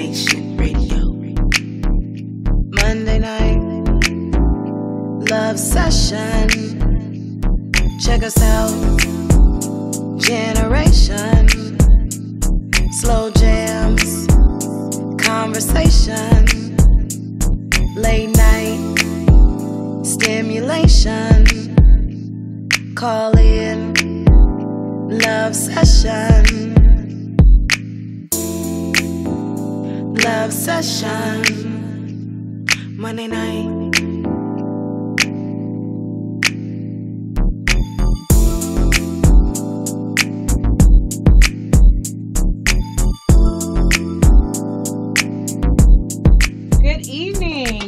Nation Radio. Monday night love session. Check us out. Generation. Slow jams. Conversation. Late night stimulation. Call in. Love session. Love session. Monday night.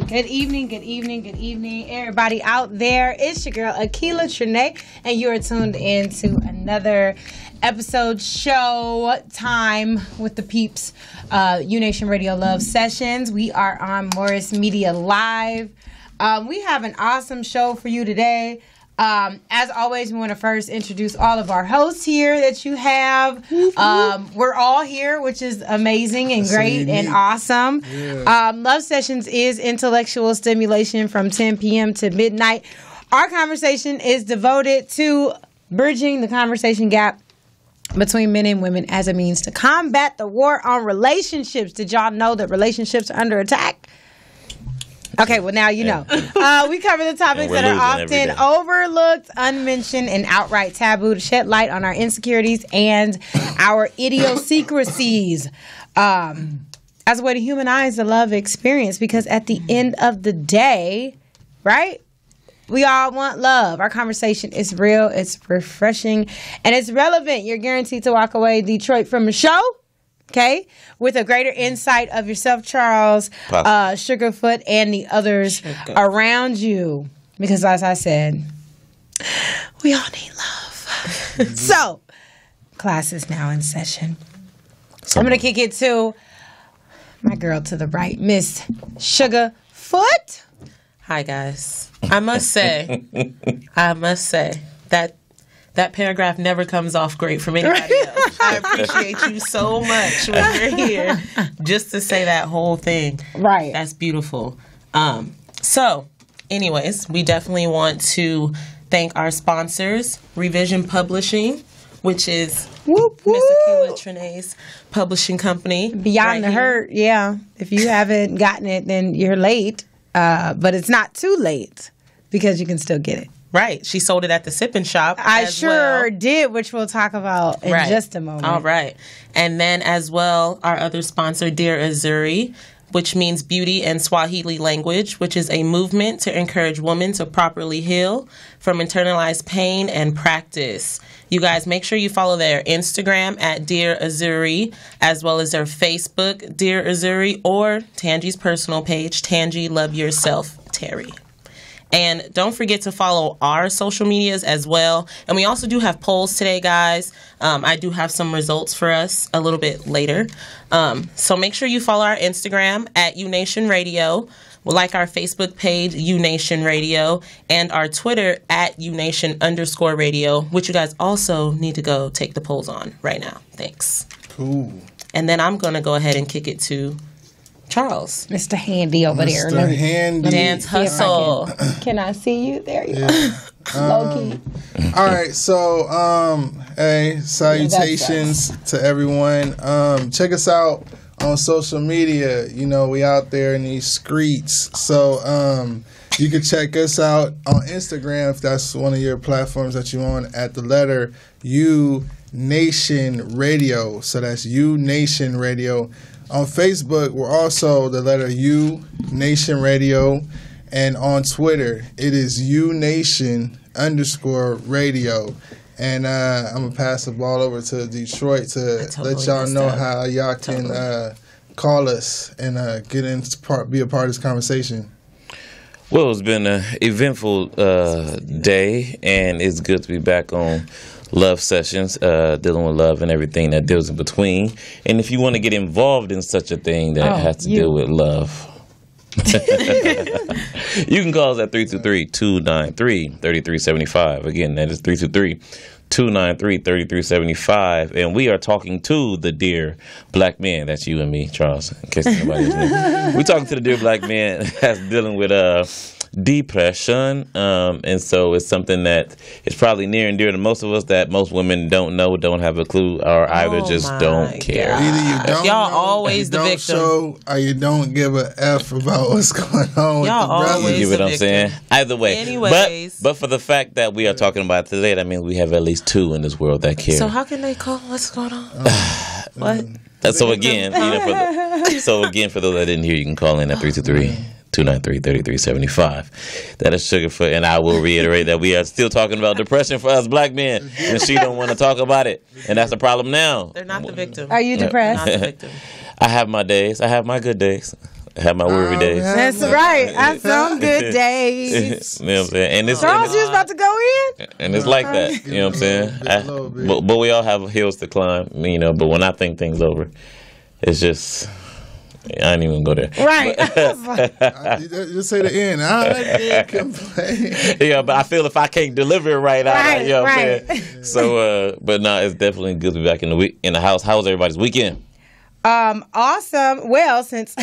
Good evening, everybody out there. It's your girl, Akila Trinae, and you are tuned in to another episode show time with the peeps, U-Nation Radio Love Sessions. We are on Morris Media Live. We have an awesome show for you today. As always, we want to first introduce all of our hosts here that you have. We're all here, which is amazing and great and awesome. Yeah. Love Sessions is intellectual stimulation from 10 p.m. to midnight. Our conversation is devoted to bridging the conversation gap between men and women as a means to combat the war on relationships. Did y'all know that relationships are under attack? Okay, well, now you know. We cover the topics that are often overlooked, unmentioned, and outright taboo to shed light on our insecurities and our idiosyncrasies as a way to humanize the love experience. Because at the end of the day, right, we all want love. Our conversation is real, it's refreshing, and it's relevant. You're guaranteed to walk away, Detroit, from the show, okay, with a greater insight of yourself, Charles, Sugarfoot, and the others around you. Because as I said, we all need love. So, class is now in session. I'm going to kick it to my girl to the right, Miss Sugarfoot. Hi, guys. I must say that paragraph never comes off great from anybody else. I appreciate you so much when you're here just to say that whole thing. Right. That's beautiful. So, anyways, we definitely want to thank our sponsors, Revision Publishing, which is Miss Akila Trinae's publishing company. Beyond the Hurt, yeah. If you haven't gotten it, then you're late. But it's not too late because you can still get it. Right. She sold it at the Sippin' Shop. I sure did, which we'll talk about in just a moment. All right. And then as well, our other sponsor, Dear Azuri, which means beauty in Swahili language, which is a movement to encourage women to properly heal from internalized pain and practice. You guys, make sure you follow their Instagram at Dear Azuri, as well as their Facebook, Dear Azuri, or Tangi's personal page, Tangi Love Yourself, Terry. And don't forget to follow our social medias as well. And we also do have polls today, guys. I do have some results for us a little bit later. So make sure you follow our Instagram at U-Nation Radio. We'll like our Facebook page, U-Nation Radio, and our Twitter at U-Nation_radio, which you guys also need to go take the polls on right now. Thanks. Cool. And then I'm going to go ahead and kick it to Charles. Mr. Handy over there. Mr. Handy. Dance hustle. Can I see you? There you go. Low key. All right. So, hey, salutations to everyone. Check us out on social media. You know, we out there in these streets. So, you can check us out on Instagram if that's one of your platforms that you on at the letter U Nation Radio. So that's U Nation Radio. On Facebook, we're also the letter U Nation Radio, and on Twitter, it is UNation_radio. And I'm gonna pass the ball over to Detroit to let y'all know how y'all can call us and get in be a part of this conversation. Well, it's been an eventful day, and it's good to be back on Love Sessions, dealing with love and everything that deals in between. And if you want to get involved in such a thing that has to deal with love, you can call us at 323-293-3375. Again, that is 293-3375, and we are talking to the dear black man. That's you and me, Charles, in case nobody's new. We're talking to the dear black man that's dealing with depression, and so it's something that is probably near and dear to most of us that most women don't know, don't have a clue, or either just don't care. Either you don't Y'all know, always you the don't victim. show, or you don't give a F about what's going on with Y'all the brothers. always You the know what I'm saying? victim. Either way. Anyways. But for the fact that we are talking about it today, that means we have at least two in this world that care. So how can they call? What's going on? What? So again, for those that didn't hear, you can call in at 323-293-3375. That is Sugarfoot, and I will reiterate that we are still talking about depression for us black men, and she don't want to talk about it, and that's the problem now. They're not the victim. Are you depressed? Not the victim. I have my days. I have my good days. I have my worry days. That's right. I some good days. You know what I'm saying? And it's Charles, you was about to go in? and it's like that. You know what I'm saying? A little bit. But we all have hills to climb, you know. But when I think things over, it's just I ain't even gonna go there. Right. Just say the end. I didn't complain. Yeah, but I feel if I can't deliver it right, Right, you know what right. I'm saying? So, but no, it's definitely good to be back in the house. How was everybody's weekend? Awesome. Well, since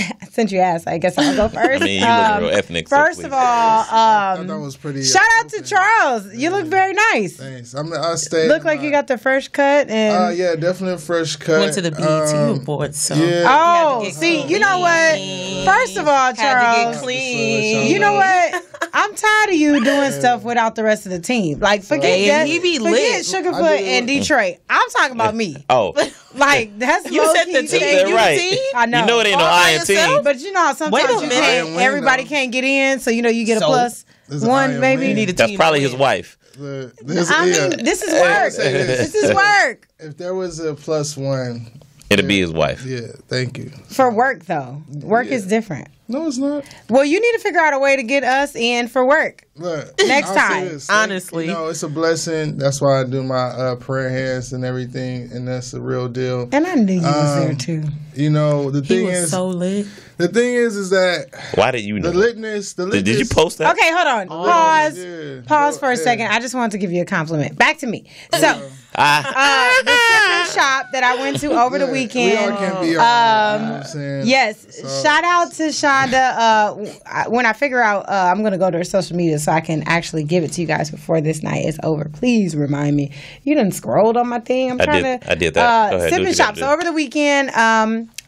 you asked, I guess I'll go first. I mean, you look real ethnic. So First please. of all, I thought that was pretty. shout out to Charles. You look very nice. Thanks. I stayed. Look like you got the fresh cut and. Yeah, definitely a fresh cut. Went to the BET Awards, so Yeah. Oh, had to get see, clean. you know what? First of all, had to Charles, get clean. you know what? I'm tired of you doing stuff without the rest of the team. Like, forget Hey, that. he be forget lit. Sugarfoot and Detroit. I'm talking about me. Oh, Like, that's You said the low-key. team. they're You right. the team? I know. You know it ain't no All by iron yourself? team. But you know, sometimes Wait a you minute. can't, Iron win, everybody though. can't get in, so you know you get a So, plus there's an one, iron maybe. win. You need a That's team probably to his win. wife. This, I yeah. mean, this is work. say this. This is work. If there was a +1, It'll be his wife. yeah. Thank you. For work, though. Work is different. No, it's not. Well, you need to figure out a way to get us in for work. Look, Next I'll say time, this. honestly. You know, it's a blessing. That's why I do my prayer hands and everything, and that's the real deal. And I knew you was there, too. You know, the He thing was is, so lit. the thing is that Why did you know? the litness. Did you post that? Okay, hold on. Pause. yeah. Pause for a Yeah. second. I just wanted to give you a compliment. Back to me. So, Ah, the different shop that I went to over the We weekend. all can be on. You know what I'm saying? Yes. Shout out to Shonda. When I figure out, I'm going to go to her social media so I can actually give it to you guys before this night is over. Please remind me. You done scrolled on my thing. I'm trying I to. did that. Go ahead, do Sip what and you shop. gotta So do. over the weekend,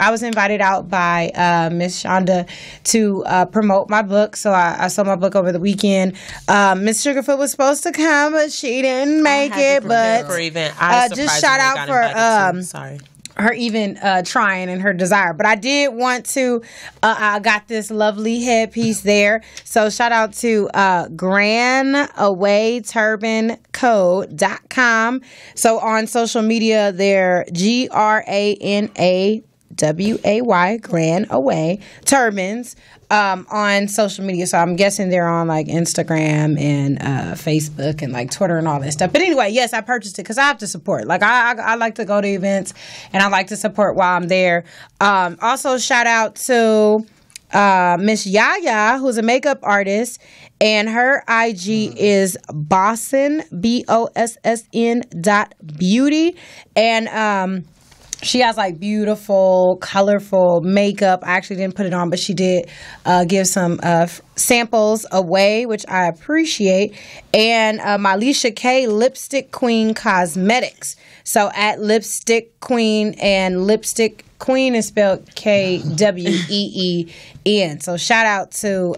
I was invited out by Miss Shonda to promote my book. So I sold my book over the weekend. Miss Sugarfoot was supposed to come, but she didn't make it. But for event, I just shout out got for invited too. Sorry. her even trying and her desire. But I did want to, I got this lovely headpiece there. So shout out to granawayturbancode.com. So on social media, they're GRANAWAY, Grand Away Turbans, on social media. So I'm guessing they're on like Instagram and Facebook and like Twitter and all that stuff. But anyway, yes, I purchased it because I have to support. Like I like to go to events and I like to support while I'm there. Also, shout out to Miss Yaya, who's a makeup artist, and her IG is Bosson BOSSN.beauty, and she has like beautiful, colorful makeup. I actually didn't put it on, but she did give some samples away, which I appreciate. And my Alicia K Lipstick Queen Cosmetics. So at Lipstick Queen, and Lipstick Queen is spelled KWEEN. So shout out to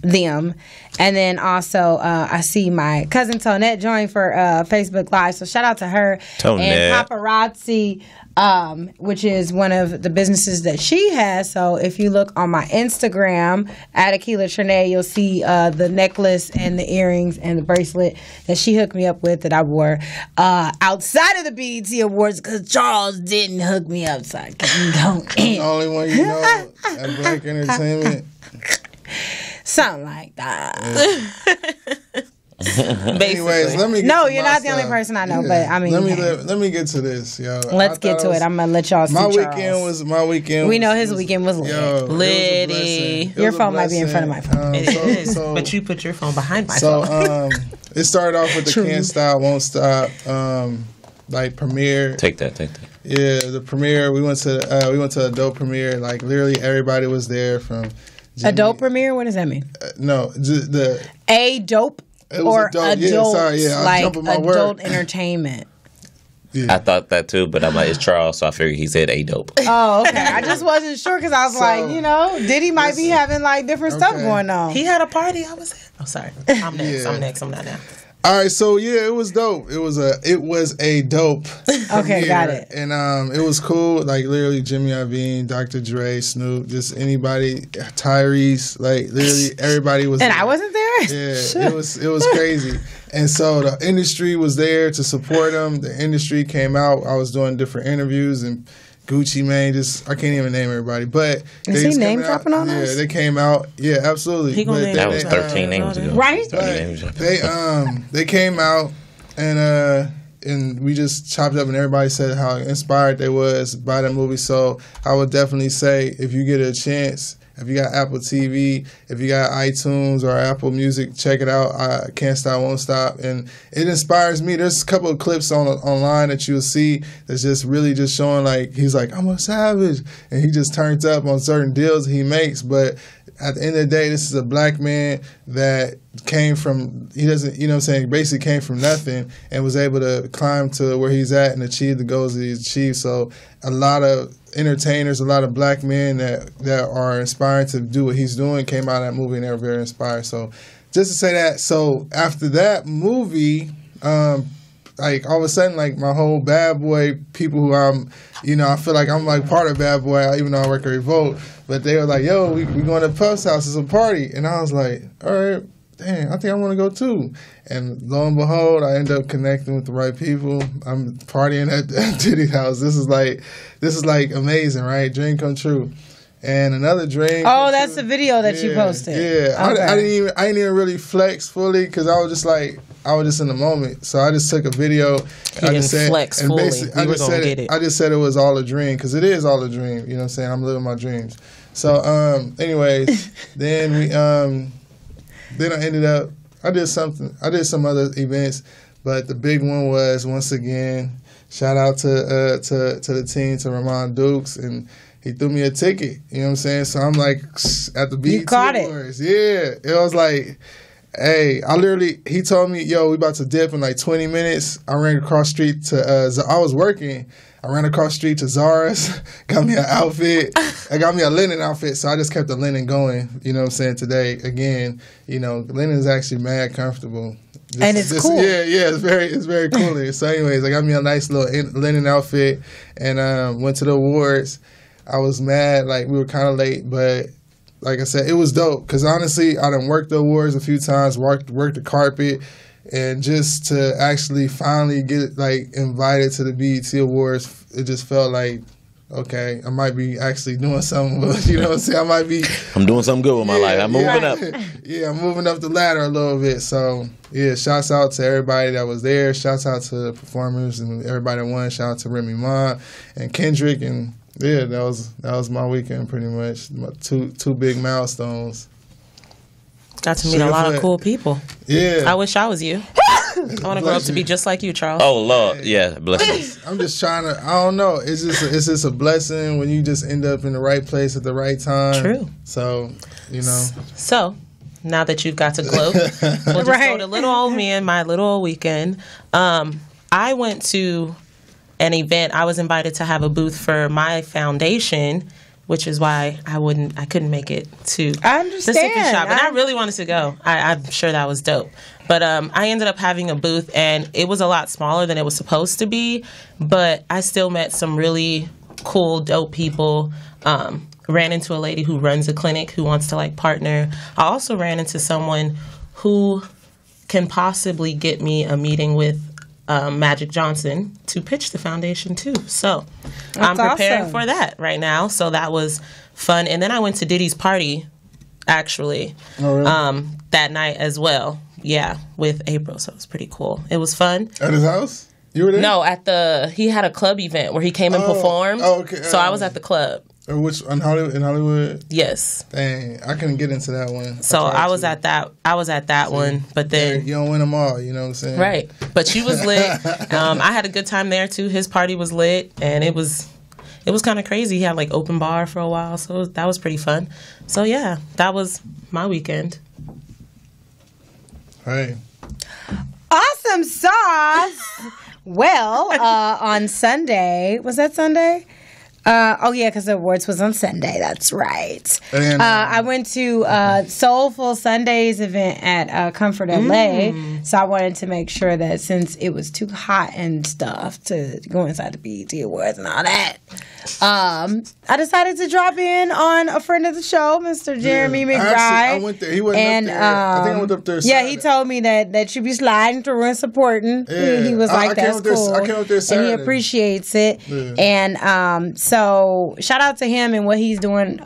them. And then also I see my cousin Tonette joined for Facebook Live, so shout out to her. Tonette. And Paparazzi, which is one of the businesses that she has. So if you look on my Instagram at Akila Trinae, you'll see the necklace and the earrings and the bracelet that she hooked me up with that I wore outside of the BET Awards because Charles didn't hook me up, so I couldn't go The in. only one you know at Black Entertainment. Something like that. Anyways, let me. Get No, to you're my not the only stuff. person I know, but I mean, let me hey. let me get to this, yo. Let's get to it. I'm gonna let y'all see My Charles. weekend. We know his weekend was lit. Yo, it was a Liddy. blessing. It Your was a phone might be in front blessing. of my phone. It is, but you put your phone behind my phone. It started off with the Can't Stop, Won't Stop, like premiere. Take that. Yeah, the premiere. We went to a dope premiere. Like literally everybody was there from Jimmy. A dope premiere? What does that mean? No, just the a dope it was or adult. adult, I'm jumping my adult word. entertainment. Yeah. I thought that too, but I'm like, it's Charles, so I figured he said a dope. Oh, okay. I just wasn't sure because I was like, Diddy might be having like different stuff going on. He had a party. I was there. Oh, sorry. I'm next. Yeah. I'm not now. All right, so yeah, it was dope. It was a dope. Okay, premiere. got it. And it was cool. Like literally, Jimmy Iovine, Dr. Dre, Snoop, just anybody, Tyrese, like literally everybody was. And there. I wasn't there. Yeah, it was crazy. And so the industry was there to support them. The industry came out. I was doing different interviews and. Gucci Mane, I can't even name everybody, but is he name dropping on us? Yeah, they came out. Yeah, absolutely. He gonna name That was 13 names ago. Right? They came out and we just chopped up and everybody said how inspired they was by the movie. So I would definitely say if you get a chance, if you got Apple TV, if you got iTunes or Apple Music, check it out. I Can't Stop, Won't Stop. And it inspires me. There's a couple of clips online that you'll see that's just really just showing like, he's like, I'm a savage. And he just turns up on certain deals he makes. But at the end of the day, this is a black man that came from, he doesn't, you know what I'm saying, basically came from nothing and was able to climb to where he's at and achieve the goals that he's achieved. So a lot of entertainers, a lot of black men that are inspiring to do what he's doing came out of that movie and they were very inspired. So just to say that, so after that movie, like all of a sudden, like my whole Bad Boy people who I feel like I'm like part of Bad Boy, even though I work at Revolt, but they were like, yo, we going to Puff's house, it's a party. And I was like, all right, dang, I think I want to go too. And lo and behold, I end up connecting with the right people. I'm partying at Diddy's house. This is like amazing, right? Dream come true. And another dream. Oh, that's the video that you posted. Yeah, okay. I didn't even really flex fully because I was just in the moment. So I just took a video. I just said, flex fully. I just said it was all a dream because it is all a dream. You know what I'm saying? I'm living my dreams. So, anyways, then I did some other events, but the big one was once again, shout out to the team, to Ramon Dukes, and he threw me a ticket. You know what I'm saying? So I'm like at the BET Awards. Yeah, it was like, hey, he told me, yo, we about to dip in like 20 minutes. I ran across the street to, I was working. I ran across the street to Zara's, got me an outfit. I got me a linen outfit, so I just kept the linen going. You know what I'm saying? Today, again, linen is actually mad comfortable. And it's cool. Yeah, it's very cool. So anyways, I got me a nice little linen outfit and went to the awards. I was mad, like we were kind of late, but like I said, it was dope. Because honestly, I done worked the awards a few times, worked the carpet, and just to actually finally get invited to the BET Awards, it just felt like, okay, I might be actually doing something. You know what I'm saying? I'm doing something good with my life. I'm moving up. Yeah, I'm moving up the ladder a little bit. So yeah, shouts out to everybody that was there. Shouts out to the performers and everybody that won. Shout out to Remy Ma and Kendrick and. Yeah, that was my weekend pretty much. My two big milestones. Got to meet a lot of cool people. Yeah. I wish I was you. I want to grow up to be just like you, Charles. Oh Lord, yeah, bless you. I'm just trying to. I don't know. It's just a blessing when you just end up in the right place at the right time. True. So So now that you've got to gloat, we'll just go to little old me and my little old weekend. I went to an event. I was invited to have a booth for my foundation, which is why I couldn't make it to the Sippy Shop. And I really wanted to go. I'm sure that was dope. But I ended up having a booth, and it was a lot smaller than it was supposed to be. But I still met some really cool, dope people. Ran into a lady who runs a clinic who wants to partner. I also ran into someone who can possibly get me a meeting with Magic Johnson to pitch the foundation too. So I'm preparing for that right now. So that was fun. And then I went to Diddy's party, actually, that night as well. Yeah, with April. So it was pretty cool. It was fun. At his house? You were there? No, he had a club event where he came and performed. Oh, okay. So I was at the club. Or which in Hollywood? Yes. Dang, I couldn't get into that one. So I was at that one, but then you don't win them all. You know what I'm saying? Right. But she was lit. I had a good time there too. His party was lit, and it was kind of crazy. He had like open bar for a while, so that was pretty fun. So yeah, that was my weekend. Right. Awesome sauce. Well, on Sunday, was that Sunday? Oh yeah, because the awards was on Sunday. That's right. And, I went to Soulful Sundays event at Comfort LA, so I wanted to make sure that since it was too hot and stuff to go inside the BET Awards and all that, I decided to drop in on a friend of the show, Mr. Jeremy McBride. I went there. He wasn't up there. I think I went up there. Yeah, he told me that you be sliding through and supporting. Yeah. He was like, "That's cool," I came up there Saturday. and he appreciates it. Yeah. And so shout out to him and what he's doing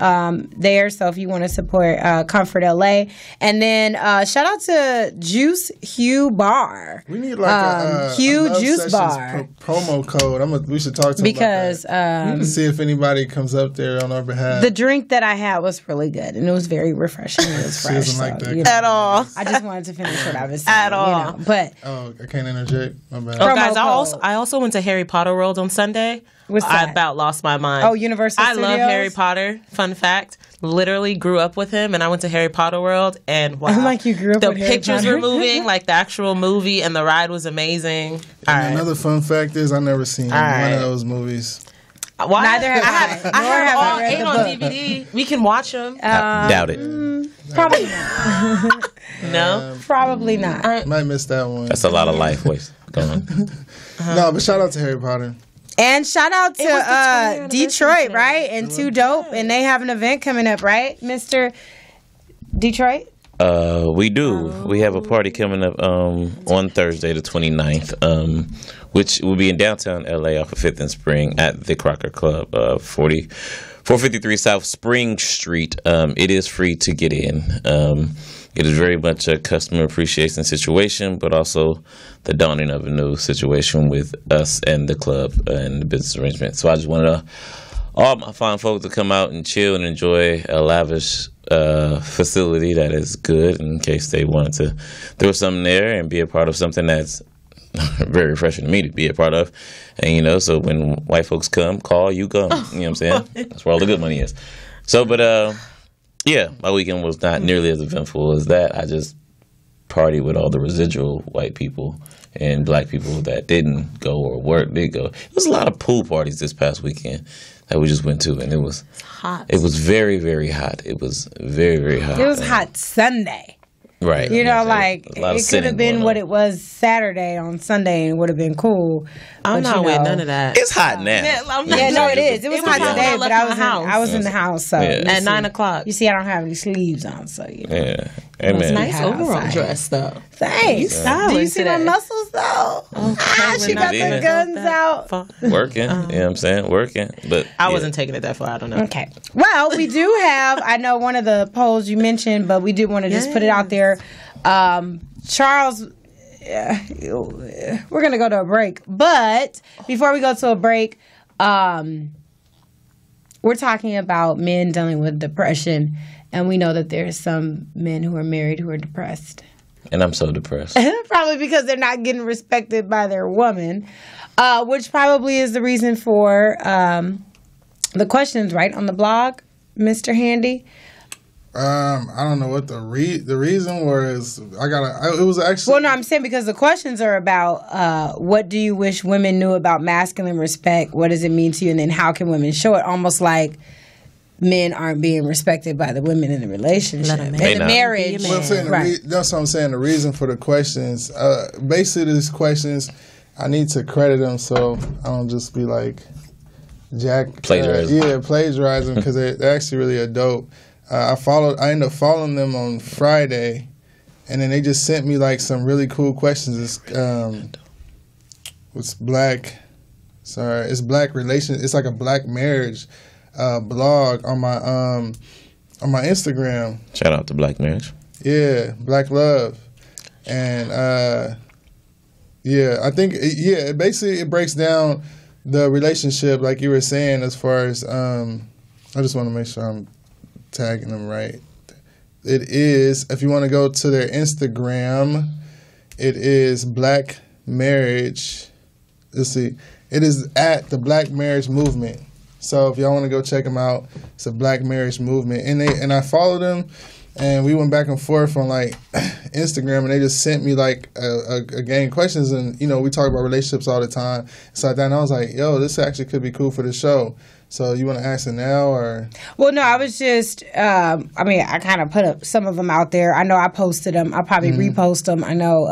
there. So if you want to support Comfort LA, and then shout out to Juice Hue Bar. We need like a Hue Love Juice Sessions Bar promo code. We should talk to him because about that. We need to see if anybody comes up there on our behalf. the drink that I had was really good and it was very refreshing. It was She fresh. doesn't like that. you know, At all. I just wanted to finish what I was saying. At all. You know, but Oh, I can't interject. My bad. Oh, Promo guys, code. I also went to Harry Potter World on Sunday. What's I that? about lost my mind. Oh, Universal I love Studios? Harry Potter. Fun fact. Literally grew up with him, and I went to Harry Potter World, and wow. I'm like, you grew up the with Harry pictures Potter? were moving, like the actual movie, and the ride was amazing. All And right. another fun fact is I never seen one right. of those movies. Why? Neither have I. I Nor have have I all read 8 the on book. DVD. We can watch them. I doubt it. Probably not. No? Probably not. Might miss that one. That's a lot of life waste going on. No, but shout out to Harry Potter. And shout out It was the 20th to anniversary Detroit, today. right? And Too Dope. And they have an event coming up, right, Mr. Detroit? We do. We have a party coming up on Thursday, the 29th, which will be in downtown LA off of 5th and Spring at the Crocker Club, 453 South Spring Street. It is free to get in. It is very much a customer appreciation situation, but also the dawning of a new situation with us and the club and the business arrangement. So I just wanted all my fine folks to come out and chill and enjoy a lavish facility that is good in case they wanted to throw something there and be a part of something that's very refreshing to me to be a part of. And, so when white folks come, call, you come. You know what I'm saying? That's where all the good money is. So, but, yeah, my weekend was not nearly as eventful as that. I just partied with all the residual white people and black people that didn't go or did go. There was a lot of pool parties this past weekend that we just went to, and it was hot. It was very, very hot. It was very, very hot. It was hot Sunday. Right. You know, Yeah, like, a lot of it could have sinning been going what on. it was Saturday on Sunday and it would have been cool. I'm But, not you with know. none of that. It's hot now. Yeah, no, it is. It was hot hot when today, I but left I was my in the house. house. So Yeah. you At see- 9 o'clock. You see, I don't have any sleeves on, so you know. Yeah. It's Amen. nice hot overall outside. dress, though. Thanks. stylish Do you see my today. muscles though? She got the Dina. guns out. Working. You know what I'm saying? Working. But I yeah. wasn't taking it that far. I don't know. Okay. Well, we do have, I know one of the polls you mentioned, but we did want to just put it out there. Charles, we're going to go to a break. But before we go to a break, we're talking about men dealing with depression. And we know that there's some men who are married who are depressed. And I'm so depressed. Probably because they're not getting respected by their woman, which probably is the reason for the questions, right, on the blog, Mr. Handy. I don't know what the reason was. It was actually. Well, no, I'm saying because the questions are about what do you wish women knew about masculine respect? What does it mean to you? And then how can women show it? Almost like men aren't being respected by the women in the relationship, in They the not. marriage. Well, I'm saying Right. that's what I'm saying. The reason for the questions, basically, these questions, I need to credit them so I don't just be like Plagiarism. plagiarizing because they're actually really a dope. I ended up following them on Friday, and then they just sent me like some really cool questions. It's black relation. It's like a black marriage blog on my Instagram. Shout out to Black Marriage. Yeah, Black Love, and I think it breaks down the relationship like you were saying as far as I just want to make sure I'm tagging them right. It is, if you want to go to their Instagram, it is Black Marriage. Let's see. It is at the Black Marriage Movement. So if y'all want to go check them out, it's a Black Marriage Movement. And I followed them, and we went back and forth on like Instagram, and they just sent me like a gang of questions, and you know we talk about relationships all the time. So then I was like, yo, this actually could be cool for the show. So you want to ask it now, or? Well, no, I was just, I kind of put up some of them out there. I know I posted them. I'll probably repost them. I know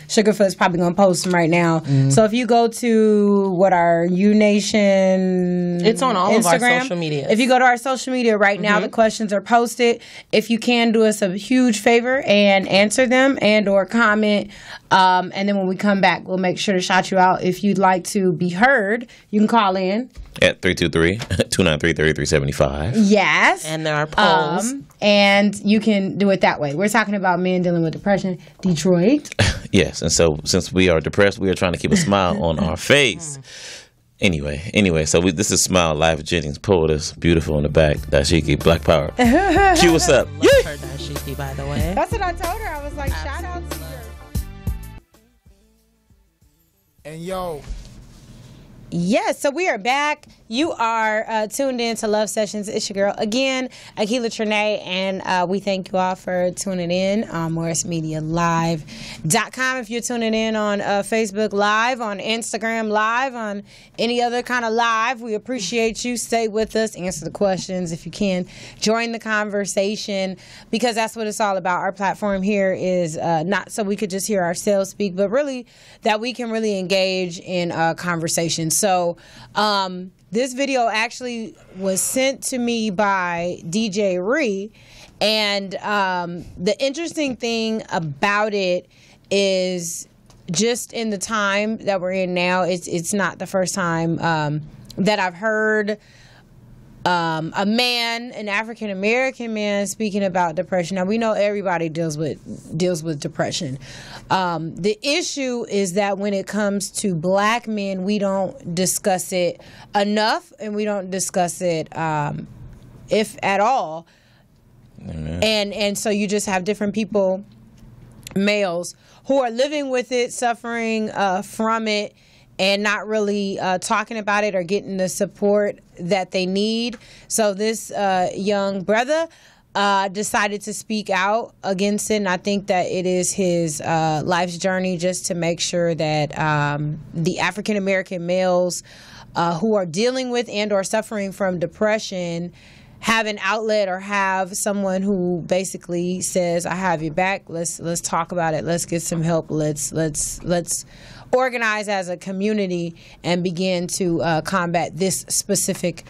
Sugarfoot's probably going to post them right now. So if you go to our UNation It's on all Instagram, of our social media. If you go to our social media right now, the questions are posted. If you can do us a huge favor and answer them and or comment, and then when we come back, we'll make sure to shout you out. If you'd like to be heard, you can call in. At 323-293-3375. Yes. And there are polls. And you can do it that way. We're talking about men dealing with depression. Detroit. Yes, and so since we are depressed, we are trying to keep a smile on our face. Anyway, so this is Smile Life. Jennings pulled us beautiful in the back. Dashiki, Black Power. Cue us up. Love her Dashiki, by the way. That's what I told her. I was like, shout out to her. And yo. Yes, so we are back. You are tuned in to Love Sessions. It's your girl again, Akila Trinae, and we thank you all for tuning in on MorrisMediaLive.com. If you're tuning in on Facebook Live, on Instagram Live, on any other kind of live, we appreciate you. Stay with us, answer the questions if you can. Join the conversation, because that's what it's all about. Our platform here is not so we could just hear ourselves speak, but really that we can really engage in conversation. So this video actually was sent to me by DJ Ree, and the interesting thing about it is just in the time that we're in now, it's not the first time that I've heard a man, an African American man, speaking about depression. Now we know everybody deals with depression. The issue is that when it comes to black men, we don't discuss it enough, and we don't discuss it if at all. And so you just have different people, males, who are living with it, suffering from it, and not really talking about it or getting the support that they need. So this young brother decided to speak out against it, and I think that it is his life's journey just to make sure that the African American males who are dealing with and or suffering from depression have an outlet, or have someone who basically says, I have your back, let's talk about it, let's get some help, let's organize as a community and begin to combat this specific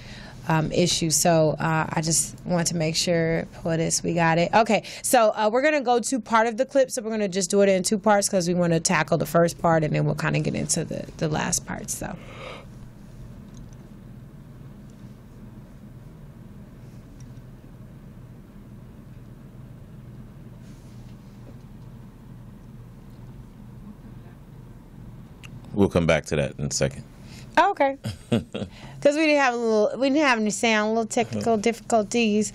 issue. So I just want to make sure, POTUS, we got it. Okay, so we're going to go to part of the clip, so we're going to just do it in two parts because we want to tackle the first part, and then we'll kind of get into the last part. So. We'll come back to that in a second. Oh, okay. Because we didn't have any sound, little technical difficulties.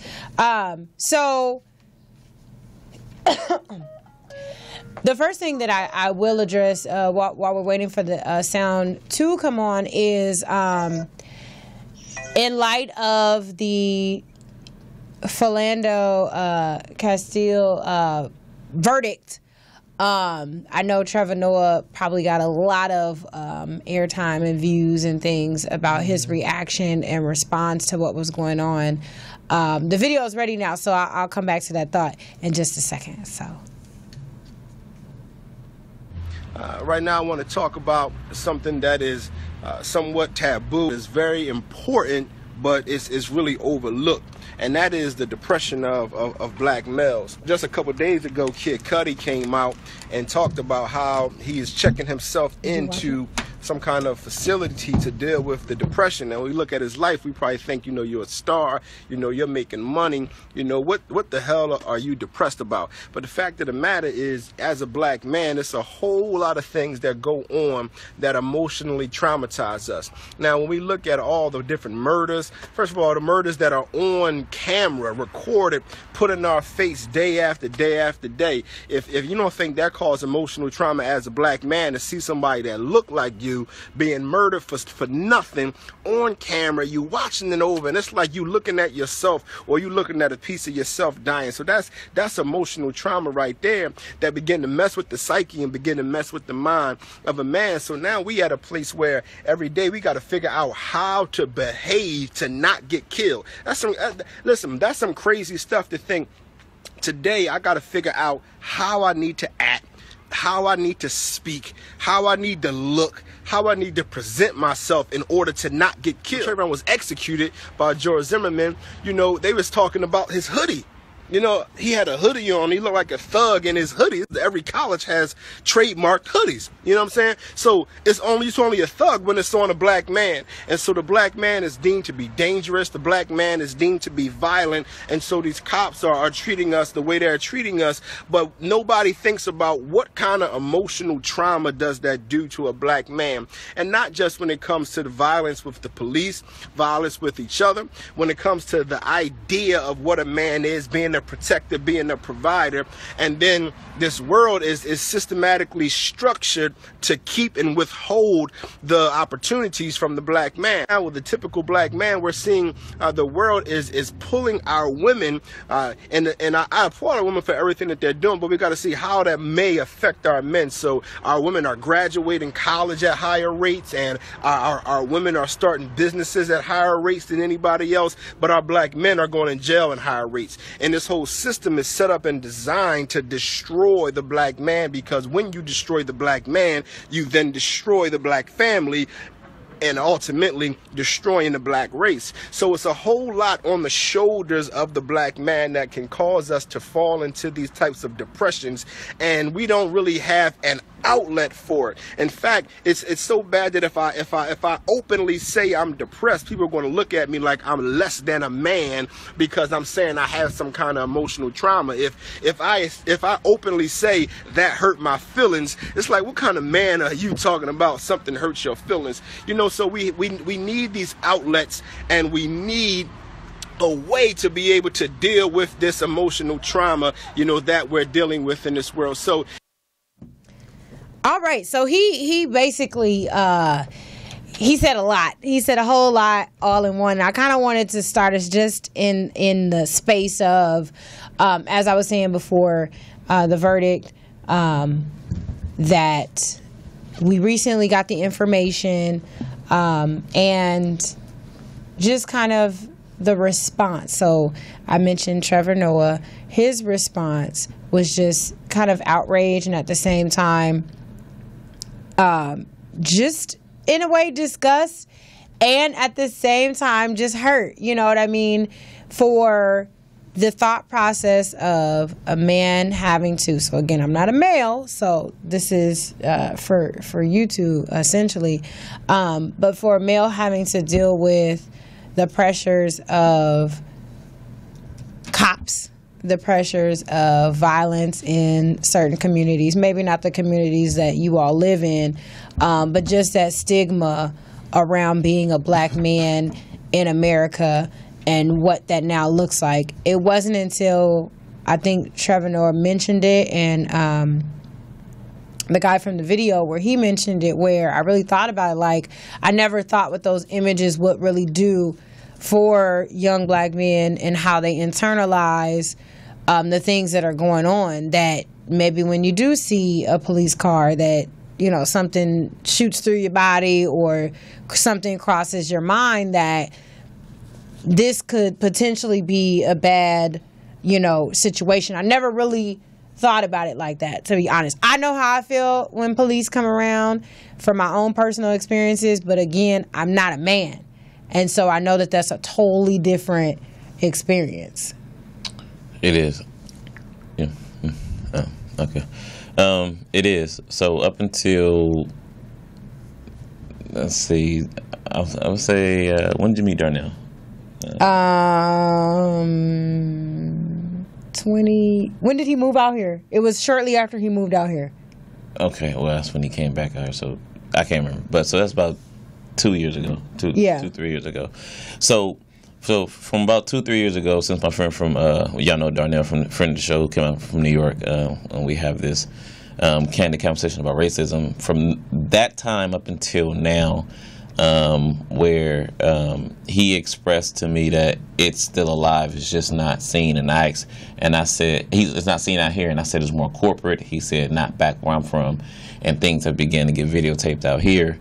So the first thing that I will address while we're waiting for the sound to come on is in light of the Philando Castile verdict. I know Trevor Noah probably got a lot of airtime and views and things about his reaction and response to what was going on. The video is ready now, so I'll come back to that thought in just a second. So, right now I want to talk about something that is somewhat taboo. It's very important, but it's really overlooked. And that is the depression of black males. Just a couple days ago, Kid Cudi came out and talked about how he is checking himself into some kind of facility to deal with the depression. And when we look at his life, we probably think, you know, you're a star, you know, you're making money, you know, what the hell are you depressed about? But the fact of the matter is, as a black man, it's a whole lot of things that go on that emotionally traumatize us. Now, when we look at all the different murders, first of all, the murders that are on camera, recorded, put in our face day after day after day, if you don't think that causes emotional trauma as a black man, to see somebody that look like you being murdered for nothing on camera, you watching it over, and it's like you looking at yourself, or you looking at a piece of yourself dying. So that's emotional trauma right there that begin to mess with the psyche and begin to mess with the mind of a man. So now we at a place where every day we got to figure out how to behave to not get killed. That's some listen, that's some crazy stuff to think. Today I got to figure out how I need to act, how I need to speak, how I need to look, how I need to present myself in order to not get killed. Trayvon was executed by George Zimmerman. You know, they was talking about his hoodie. You know, he had a hoodie on. He looked like a thug in his hoodie. Every college has trademarked hoodies. You know what I'm saying? So it's only a thug when it's on a black man. And so the black man is deemed to be dangerous. The black man is deemed to be violent. And so these cops are treating us the way they're treating us. But nobody thinks about what kind of emotional trauma does that do to a black man. And not just when it comes to the violence with the police, violence with each other. When it comes to the idea of what a man is, being a protector, being a provider, and then this world is systematically structured to keep and withhold the opportunities from the black man. Now with the typical black man, we're seeing the world is pulling our women, and I applaud our women for everything that they're doing, but we got to see how that may affect our men. So our women are graduating college at higher rates, and our women are starting businesses at higher rates than anybody else, but our black men are going in jail at higher rates. And this whole system is set up and designed to destroy the black man, because when you destroy the black man, you then destroy the black family, and ultimately destroying the black race. So it's a whole lot on the shoulders of the black man that can cause us to fall into these types of depressions, and we don't really have an outlet for it. In fact, it's so bad that if I openly say I'm depressed, people are going to look at me like I'm less than a man because I'm saying I have some kind of emotional trauma. If I openly say that hurt my feelings, it's like, what kind of man are you talking about? Something hurts your feelings, you know. So we need these outlets, and we need a way to be able to deal with this emotional trauma, you know, that we're dealing with in this world. So all right, so he basically he said a lot. He said a whole lot all in one. I kind of wanted to start us just in the space of, as I was saying before, the verdict, that we recently got the information, and just kind of the response. So I mentioned Trevor Noah. His response was just kind of outrage, and at the same time, just in a way disgust, and at the same time just hurt, you know what I mean, for the thought process of a man having to, so again, I'm not a male, so this is for you two essentially, but for a male having to deal with the pressures of cops, the pressures of violence in certain communities, maybe not the communities that you all live in, but just that stigma around being a black man in America and what that now looks like. It wasn't until I think Trevor Noah mentioned it, and the guy from the video where he mentioned it, where I really thought about it. Like, I never thought what those images would really do for young black men and how they internalize the things that are going on, that maybe when you do see a police car that, you know, something shoots through your body or something crosses your mind, that this could potentially be a bad, you know, situation. I never really thought about it like that, to be honest. I know how I feel when police come around from my own personal experiences, but again, I'm not a man. And so I know that that's a totally different experience. It is. Yeah. Oh, okay. It is. So up until Let's see. I would say, when did you meet Darnell? 20. When did he move out here? It was shortly after he moved out here. Okay, well, that's when he came back out here, so I can't remember. But so that's about 2 years ago. 3 years ago. So from about 2-3 years ago, since my friend from, y'all know Darnell, from friend of the show, came out from New York, and we have this candid conversation about racism. From that time up until now, where he expressed to me that it's still alive, it's just not seen. And I said, it's not seen out here. And I said, it's more corporate. He said, not back where I'm from. And things have begun to get videotaped out here.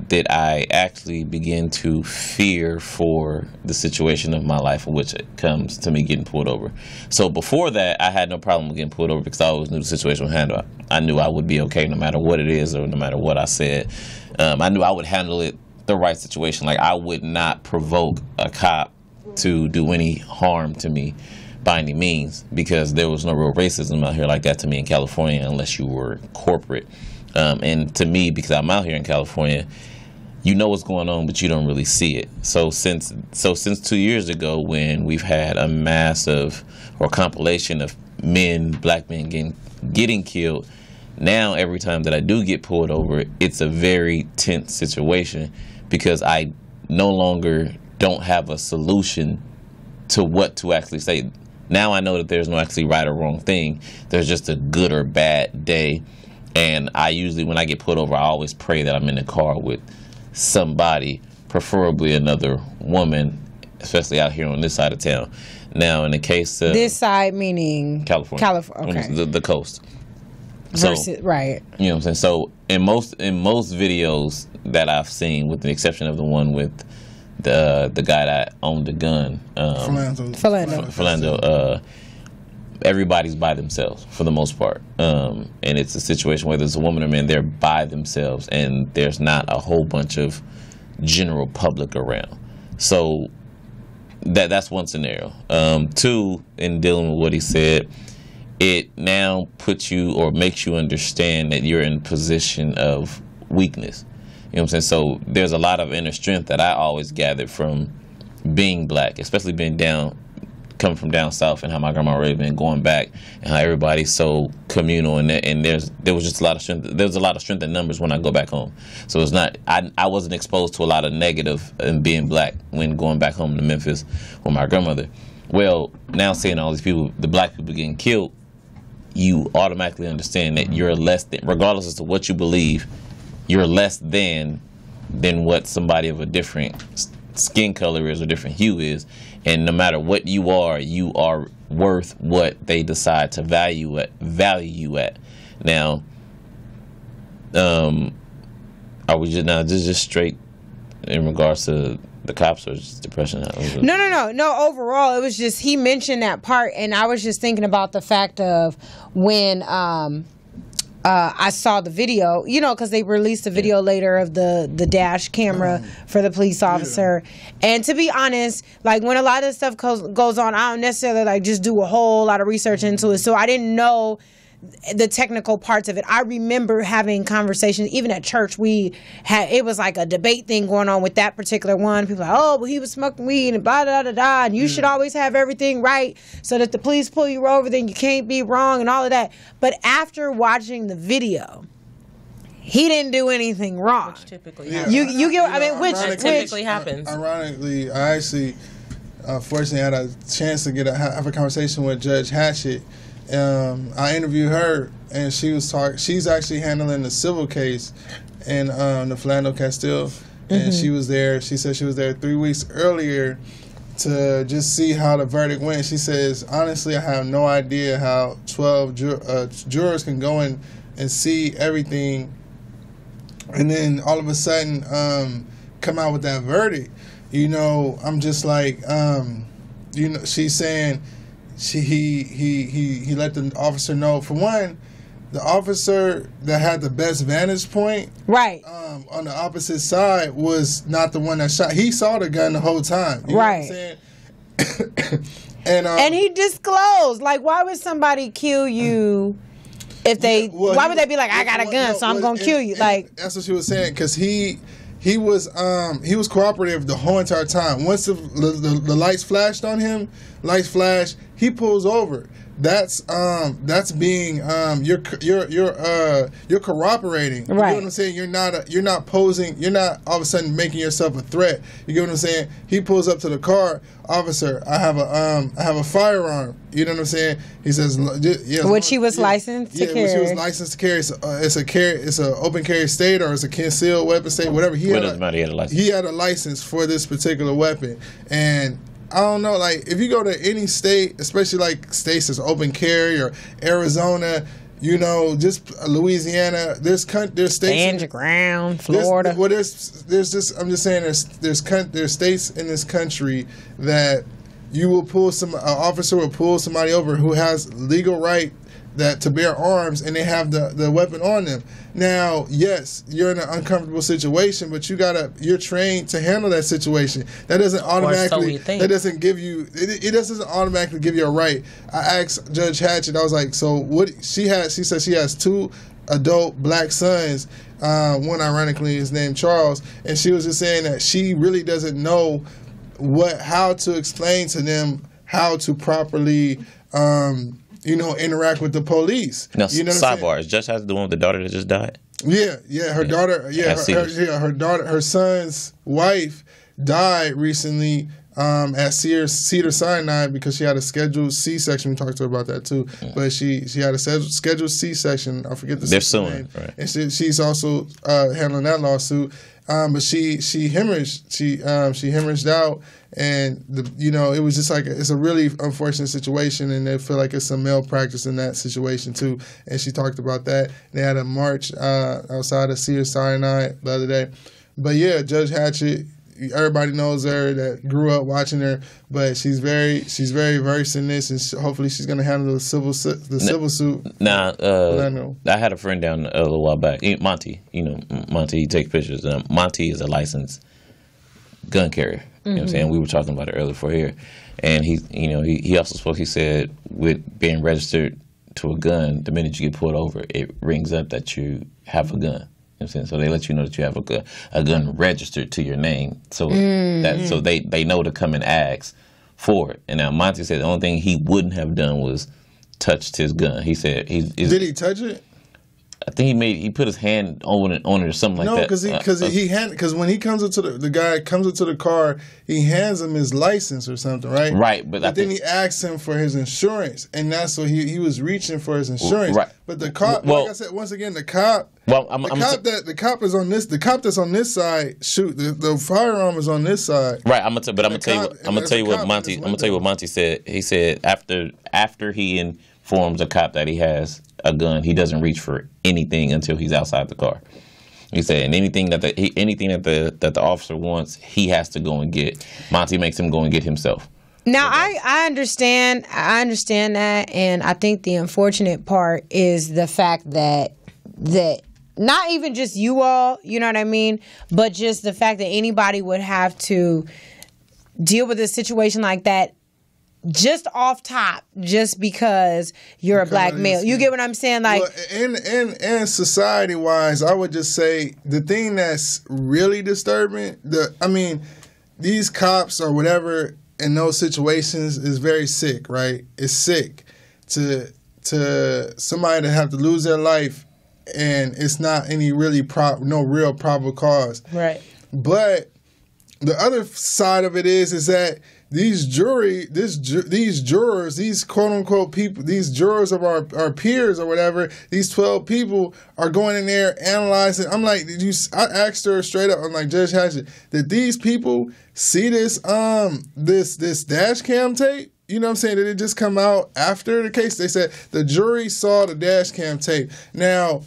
That I actually begin to fear for the situation of my life, in which it comes to me getting pulled over. So before that, I had no problem with getting pulled over because I always knew the situation would handle. I knew I would be okay no matter what it is or no matter what I said. I knew I would handle it the right situation. Like, I would not provoke a cop to do any harm to me by any means, because there was no real racism out here like that to me in California unless you were corporate. And to me, because I'm out here in California, you know what's going on, but you don't really see it. So since 2 years ago, when we've had a massive or compilation of black men getting killed, now every time that I do get pulled over, it's a very tense situation because I no longer don't have a solution to what to actually say. Now I know that there's no actually right or wrong thing. There's just a good or bad day. And I usually, when I get pulled over, I always pray that I'm in the car with somebody, preferably another woman, especially out here on this side of town. Now, in the case of... This side meaning? California. Okay. The coast. Versus, right. You know what I'm saying? So, in most videos that I've seen, with the exception of the one with the guy that owned the gun... Philando. Everybody's by themselves for the most part, and it's a situation where there's a woman or man, they're by themselves, and there's not a whole bunch of general public around. So that's one scenario. Two, in dealing with what he said, it now puts you or makes you understand that you're in a position of weakness. You know what I'm saying? So there's a lot of inner strength that I always gathered from being black, especially coming from down south, and how my grandma already been going back, and how everybody's so communal, and there was just a lot of strength. There was a lot of strength in numbers when I go back home. So it's not, I wasn't exposed to a lot of negative in being black when going back home to Memphis with my grandmother. Well, now seeing all these people, the black people getting killed, you automatically understand that you're less than, regardless as to what you believe, you're less than what somebody of a different skin color is or different hue is. And no matter what you are worth what they decide to value you at. Now, are we just straight in regards to the cops, or just depression? No. Overall, it was just, he mentioned that part, and I was just thinking about the fact of when I saw the video, because they released a video later of the dash camera for the police officer. Yeah. And to be honest, like, when a lot of stuff goes on, I don't necessarily just do a whole lot of research into it. So I didn't know the technical parts of it. I remember having conversations, even at church, it was like a debate thing going on with that particular one. People were like, oh, well, he was smoking weed and blah, blah, blah, blah, and you should always have everything right so that the police pull you over, then you can't be wrong and all of that. But after watching the video, he didn't do anything wrong. Which typically happens. Which typically happens. Ironically, I actually, fortunately, had a chance to have a conversation with Judge Hatchett. I interviewed her, and she's actually handling the civil case in the Philando Castile, and she was there. She said she was there 3 weeks earlier to just see how the verdict went. She says, honestly, I have no idea how 12 jurors can go in and see everything, and then all of a sudden come out with that verdict. I'm just like, she's saying he let the officer know. For one, the officer that had the best vantage point, right, on the opposite side was not the one that shot. He saw the gun the whole time. You know what I'm saying? And he disclosed. Like, why would somebody kill you If they, why would they be like, I got a gun, so I'm gonna kill you? Like that's what she was saying, because he was cooperative the whole entire time. Once the lights flashed on him, he pulls over. That's being you're cooperating. You Right. get what I'm saying? You're not posing. You're not all of a sudden making yourself a threat. You get what I'm saying? He pulls up to the car. Officer, I have a firearm. You know what I'm saying? He says, yeah, which he was licensed to carry. Which he was licensed to carry. It's a open carry state, or it's a concealed weapon state, whatever. He had a license. He had a license for this particular weapon, and I don't know, like, if you go to any state, especially like states that's open carry, or Arizona, you know, just Louisiana, there's states, stand your ground, Florida. There's just, I'm just saying, there's states in this country that you will an officer will pull somebody over who has legal right to bear arms, and they have the weapon on them. Now, yes, you're in an uncomfortable situation, but you're trained to handle that situation. That doesn't automatically it doesn't automatically give you a right. I asked Judge Hatchett, I was like, so what she said she has 2 adult black sons, one ironically is named Charles, and she was just saying that she really doesn't know how to explain to them how to properly interact with the police. Now, you know sidebar, is Judge Hatchett the one with the daughter that just died? Yeah, her daughter, her daughter, her son's wife died recently at Cedar Sinai because she had a scheduled C-section. We talked to her about that too, but she had a scheduled C-section. I forget the They're sister's suing, name. right? And she's also handling that lawsuit. But she hemorrhaged. She hemorrhaged out, and it was just like it's a really unfortunate situation, and they feel like it's some malpractice in that situation too. And she talked about that. They had a march outside of Cedar Sinai the other day. But yeah, Judge Hatchett, everybody knows her that grew up watching her, but she's very versed in this, and hopefully she's going to handle the civil suit. Now, I had a friend down a little while back, Monty. Monty, he takes pictures. Monty is a licensed gun carrier. You know what I'm saying? We were talking about it earlier for here, and he also spoke. He said with being registered to a gun, the minute you get pulled over, it rings up that you have a gun. You know what I'm saying? So they let you know that you have a gun registered to your name, so they know to come and ask for it. And now Monty said the only thing he wouldn't have done was touched his gun. He said did he touch it? I think he put his hand on it or something like that. No, because when he comes into the guy comes into the car, he hands him his license or something, right? Right, but then he asks him for his insurance, and that's what he was reaching for his insurance. Right. But the cop, like I said, once again, the cop. Well, the cop is on this. The cop that's on this side, the firearm is on this side. Right. I'm gonna tell you what Monty said. He said after he informs a cop that he has a gun, he doesn't reach for anything until he's outside the car. He said, and anything that the officer wants, he has to go and get. Monty makes him go and get himself. Now, I understand that, and I think the unfortunate part is the fact that not even just you all, you know what I mean, but just the fact that anybody would have to deal with a situation like that just off top, just because you're a black male. You get what I'm saying? Like, well, and society wise, I would just say the thing that's really disturbing, these cops or whatever in those situations is very sick, right? It's sick to somebody to have to lose their life, and it's not any really no real probable cause, right? But the other side of it is that these jurors, these quote unquote people, these jurors of our peers or whatever, these 12 people are going in there analyzing. I'm like, I asked her straight up, I'm like, Judge Hatchett, did these people see this dash cam tape? You know what I'm saying? Did it just come out after the case? They said the jury saw the dash cam tape. Now,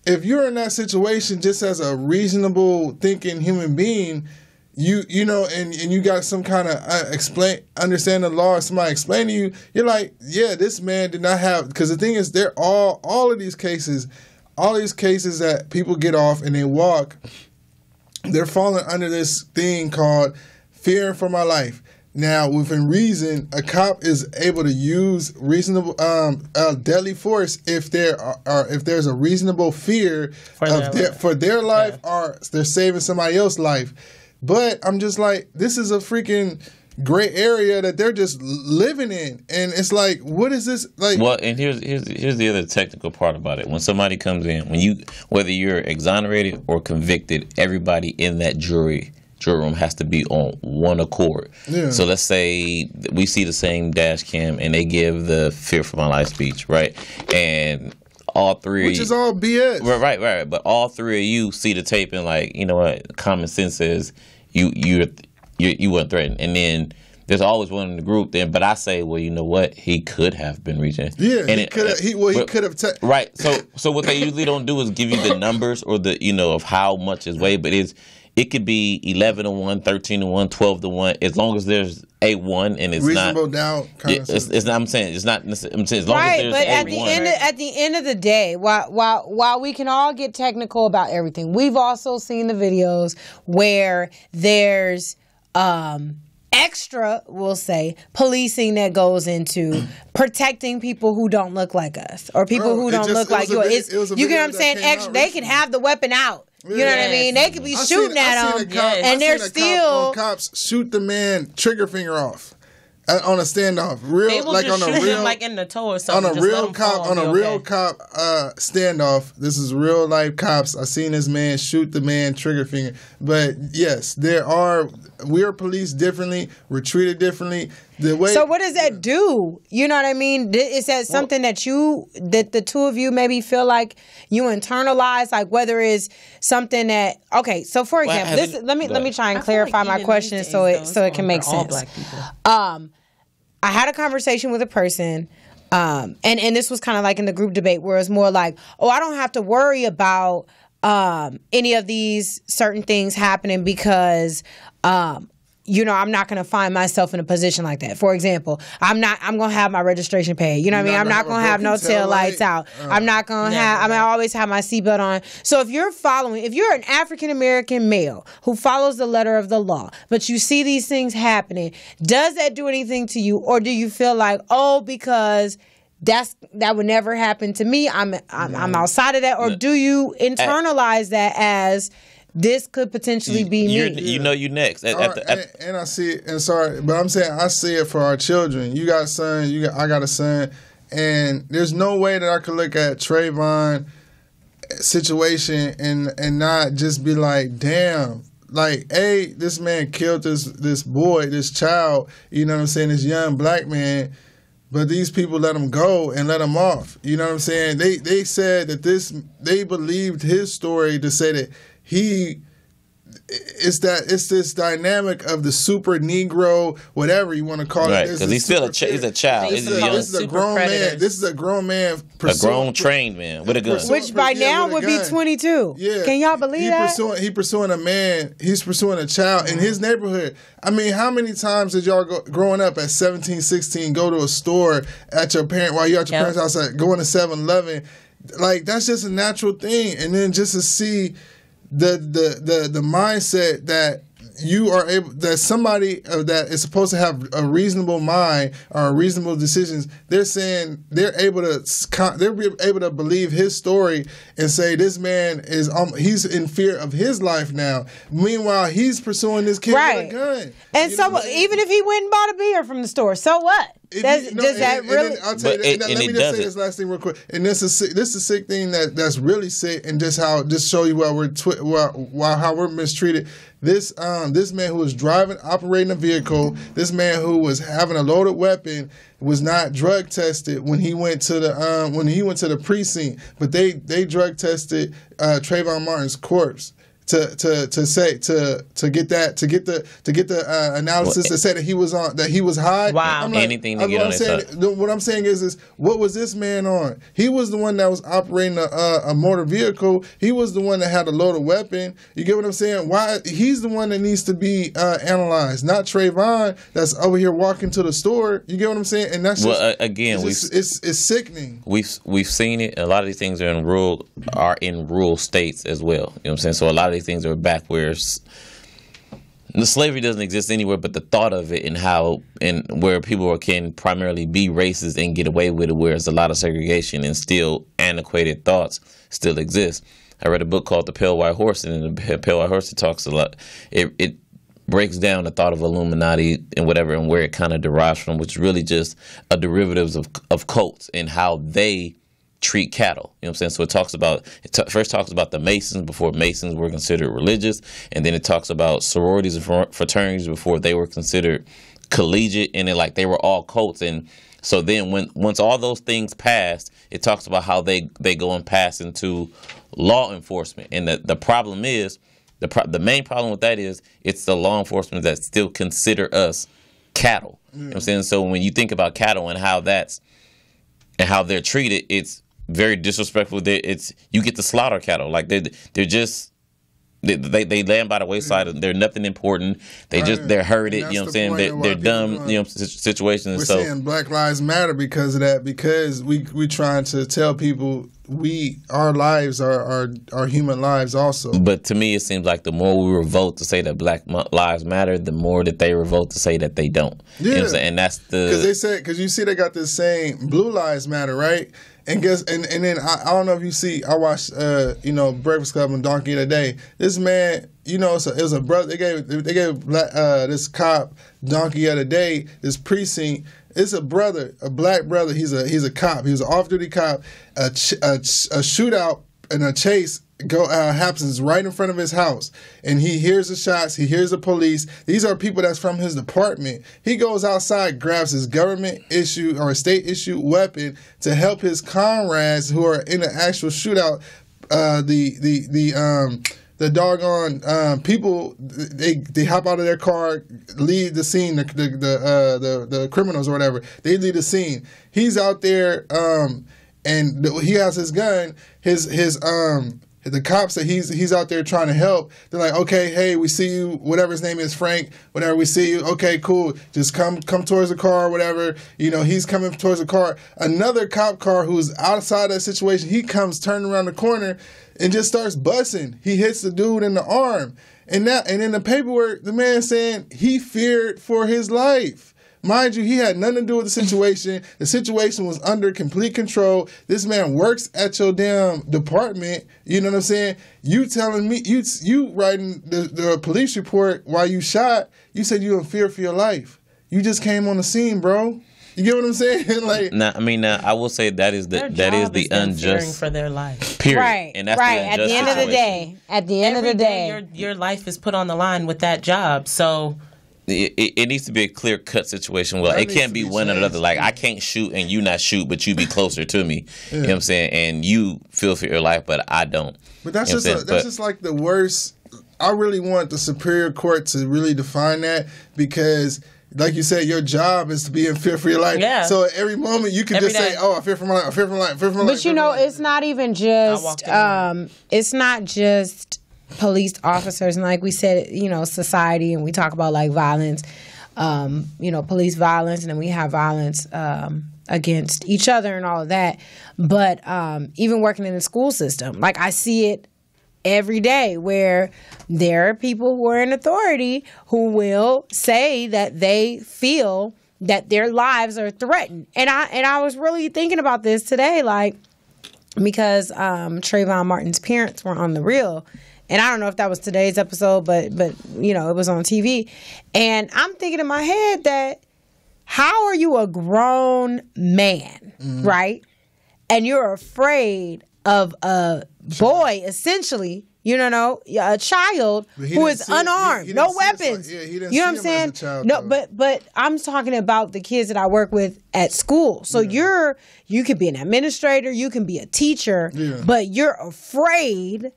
if you're in that situation just as a reasonable thinking human being, you know, and you got some kind of understand the law, somebody explain to you, you're like, yeah, this man did not have, because the thing is, they're all of these cases that people get off and they walk, they're falling under this thing called fear for my life. Now, within reason, a cop is able to use reasonable deadly force if there's a reasonable fear for their life or they're saving somebody else's life. But I'm just like, this is a freaking gray area that they're just living in, and it's like, what is this like? Well, and here's the other technical part about it. When somebody comes in, whether you're exonerated or convicted, everybody in that jury room has to be on one accord. Yeah. So let's say we see the same dash cam and they give the fear for my life speech, right? And all three, which is all BS. Right. But all three of you see the tape and like, you know what? Common sense says you weren't threatened. And then there's always one in the group. But I say, well, you know what? He could have been reaching. Yeah, and he could have. Right. So what they usually don't do is give you the numbers or the of how much is weighed, but it could be 11-1, 13-1, 12-1, as long as there's a one and it's reasonable not doubt. It's not. I'm saying it's not. I'm saying as long right, as there's but at the end of the day, while we can all get technical about everything, we've also seen the videos where there's extra, we'll say, policing that goes into protecting people who don't look like us or people who don't look like you. You get what I'm saying? Extra, they can have the weapon out. You know what I mean? They could be shooting at them, and they're still. Cops shoot the man trigger finger off on a standoff, like in the toe or something. On a real cop standoff. This is real life cops. I seen this man shoot the man trigger finger. But yes, we are policed differently. We're treated differently. So what does that do? You know what I mean? Is that something that the two of you maybe feel like you internalize, like whether it's something that so for example, let me try and clarify my question so it can make sense. Black people. I had a conversation with a person, and this was kind of like in the group debate where it's more like, I don't have to worry about any of these certain things happening because I'm not going to find myself in a position like that. For example, I'm going to have my registration paid. You know what I mean? I'm not going to have no tail lights out. I'm not going to I always have my seatbelt on. So if you're an African-American male who follows the letter of the law, but you see these things happening, does that do anything to you? Or do you feel like, because that would never happen to me, I'm outside of that? Or do you internalize that as this could potentially be me? You next. And I see it, and sorry, but I'm saying I see it for our children. You got a son, I got a son, and there's no way that I could look at Trayvon situation and not just be like, damn, like, this man killed this boy, this child, you know what I'm saying, this young black man, but these people let him go and let him off. You know what I'm saying? They said that they believed his story to say that it's this dynamic of the super Negro, whatever you want to call it. Right, because he's a child. This is a grown man. This is a grown man. A grown trained man with a gun. Which by now would be 22. Yeah. Can y'all believe that? He's pursuing a man. He's pursuing a child in his neighborhood. I mean, how many times did y'all growing up at 17, 16, go to a store while you're at your parents' house, going to 7-Eleven? Like, that's just a natural thing. And then just to see the mindset that you are able, that somebody that is supposed to have a reasonable mind or reasonable decisions, they're saying they're able to believe his story and say this man is he's in fear of his life now. Meanwhile, he's pursuing this kid with a gun. And so even if he went and bought a beer from the store, so what? Does that really? I'll tell you. Let me just say this last thing real quick. And this is a sick thing that's really sick, and just show you how we're mistreated. This man who was operating a vehicle, this man who was having a loaded weapon, was not drug tested when he went to the precinct, but they drug tested Trayvon Martin's corpse to get the analysis that said that he was high. Wow. Anything to get on that. What I'm saying is what was this man on? He was the one that was operating a motor vehicle. He was the one that had a loaded weapon. You get what I'm saying? Why? He's the one that needs to be analyzed, not Trayvon that's over here walking to the store. You get what I'm saying? And that's it's sickening. We've seen it. A lot of these things are in rural states as well. You know what I'm saying? So a lot of these things are back where The slavery doesn't exist anywhere, but the thought of it and how and where people can primarily be racist and get away with it, whereas a lot of segregation and still antiquated thoughts still exist. I read a book called The Pale White Horse, and in The Pale White Horse it talks a lot. It breaks down the thought of Illuminati and whatever and where it kind of derives from, which is really just a derivatives of cults and how they treat cattle. You know what I'm saying? So it talks about, first talks about the Masons before Masons were considered religious, and then it talks about sororities and fraternities before they were considered collegiate, and then like they were all cults. And so then once all those things passed, it talks about how they go and pass into law enforcement. And the problem is, the main problem with that is it's the law enforcement that still consider us cattle. You know what I'm saying? So when you think about cattle and how they're treated, it's very disrespectful. You get to slaughter cattle. Like they're just they land by the wayside. They're nothing important. They're hurted. You know what I'm saying? They're dumb. You know, situations. We're saying Black Lives Matter because of that. Because we trying to tell people our lives are human lives also. But to me, it seems like the more we revolt to say that Black Lives Matter, the more that they revolt to say that they don't. Yeah, you know what I'm saying? And that's because you see they got this saying Blue Lives Matter, right? And then I don't know if you see, I watched Breakfast Club and Donkey of the Day. This man, it was a brother. They gave this cop Donkey of the Day, this precinct. It's a black brother. He's a cop. He was an off-duty cop. A shootout and a chase happens right in front of his house, and he hears the shots. He hears the police. These are people that's from his department. He goes outside, grabs his government issue or state issue weapon to help his comrades who are in the actual shootout. The doggone people, they hop out of their car, leave the scene. The criminals or whatever, they leave the scene. He's out there, and he has his gun. The cops that he's out there trying to help, they're like, okay, hey, we see you, whatever his name is, Frank, whatever, we see you, okay, cool, just come towards the car, whatever, he's coming towards the car. Another cop car who's outside that situation, he comes turning around the corner and just starts busting. He hits the dude in the arm. And in the paperwork, the man saying he feared for his life. Mind you, he had nothing to do with the situation. The situation was under complete control. This man works at your damn department. You know what I'm saying? You telling me, you writing the police report while you shot, you said you in fear for your life. You just came on the scene, bro. You get what I'm saying? Like, I will say that is the unjust for their life. Period. Right. And that's right. The At the end of the day. At the end of the day, your life is put on the line with that job. So it needs to be a clear cut situation. Well, it can't be one or the other. Like, I can't shoot and you not shoot, but you be closer to me. Yeah. You know what I'm saying? And you feel for your life, but I don't. But that's just like the worst. I really want the Superior Court to really define that, because like you said, your job is to be in fear for your life. Yeah. So at every moment you can just say, "Oh, I fear for my life. I fear for my life. I fear for my life." But it's not even just. It's not just police officers, and like we said, society, and we talk about like violence, police violence, and then we have violence against each other and all of that. But even working in the school system, like I see it every day, where there are people who are in authority who will say that they feel that their lives are threatened. And I was really thinking about this today, like, because Trayvon Martin's parents were on The Real. And I don't know if that was today's episode, but it was on TV. And I'm thinking in my head that, how are you a grown man, right? And you're afraid of a boy, essentially, a child who is unarmed, no weapons. You know what I'm saying? No, but I'm talking about the kids that I work with at school. So you could be an administrator, you can be a teacher, but you're afraid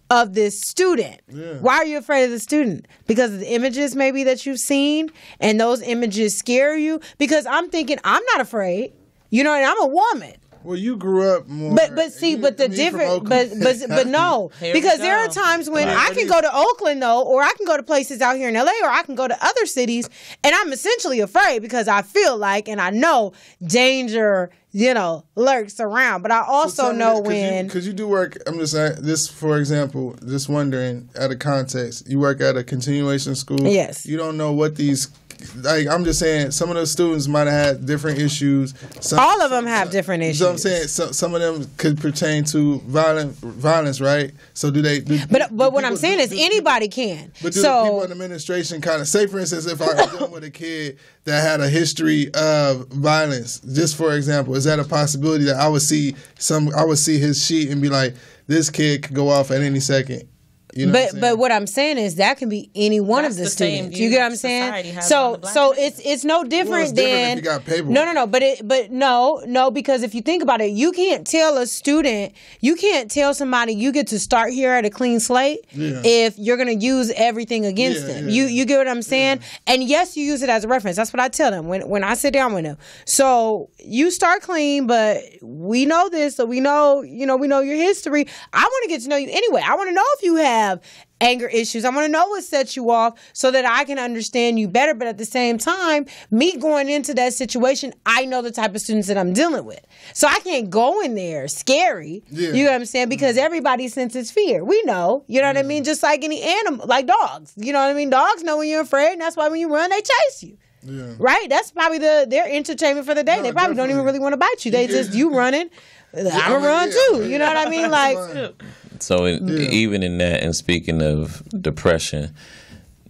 of this student. Yeah. Why are you afraid of the student? Because of the images maybe that you've seen, and those images scare you? Because I'm thinking, I'm not afraid. And I'm a woman. Well, you grew up more. But see, but the different, but no, because there are times when I can go to Oakland though, or I can go to places out here in LA, or I can go to other cities, and I'm essentially afraid because I feel like, and I know danger, lurks around. But I also know because you do work. I'm just saying this, for example, just wondering out of context. You work at a continuation school. Yes. You don't know what these. Like, I'm just saying, some of those students might have had different issues. All of them have different issues. So I'm saying some of them could pertain to violence, right? So do they? But what I'm saying is anybody can. But do the people in administration kind of say, for instance, if I was dealing with a kid that had a history of violence, just for example, is that a possibility that I would see his sheet and be like, this kid could go off at any second? But what I'm saying is that can be any one of the students. You get what I'm saying? So it's no different than if you got paperwork. No, because if you think about it, you can't tell a student, you can't tell somebody you get to start here at a clean slate if you're gonna use everything against them. Yeah. You get what I'm saying? Yeah. And yes, you use it as a reference. That's what I tell them when I sit down with them. So you start clean, but we know this, so we know your history. I want to get to know you anyway. I want to know if you have anger issues. I want to know what sets you off so that I can understand you better. But at the same time, me going into that situation, I know the type of students that I'm dealing with. So I can't go in there scary. Yeah. You know what I'm saying? Because everybody senses fear. We know. You know what I mean? Just like any animal, like dogs. You know what I mean? Dogs know when you're afraid, and that's why when you run, they chase you. Yeah. Right? That's probably their entertainment for the day. They probably don't even really want to bite you. They just, you running, I'm going to run too. You know what I mean? Like... So even in that, and speaking of depression,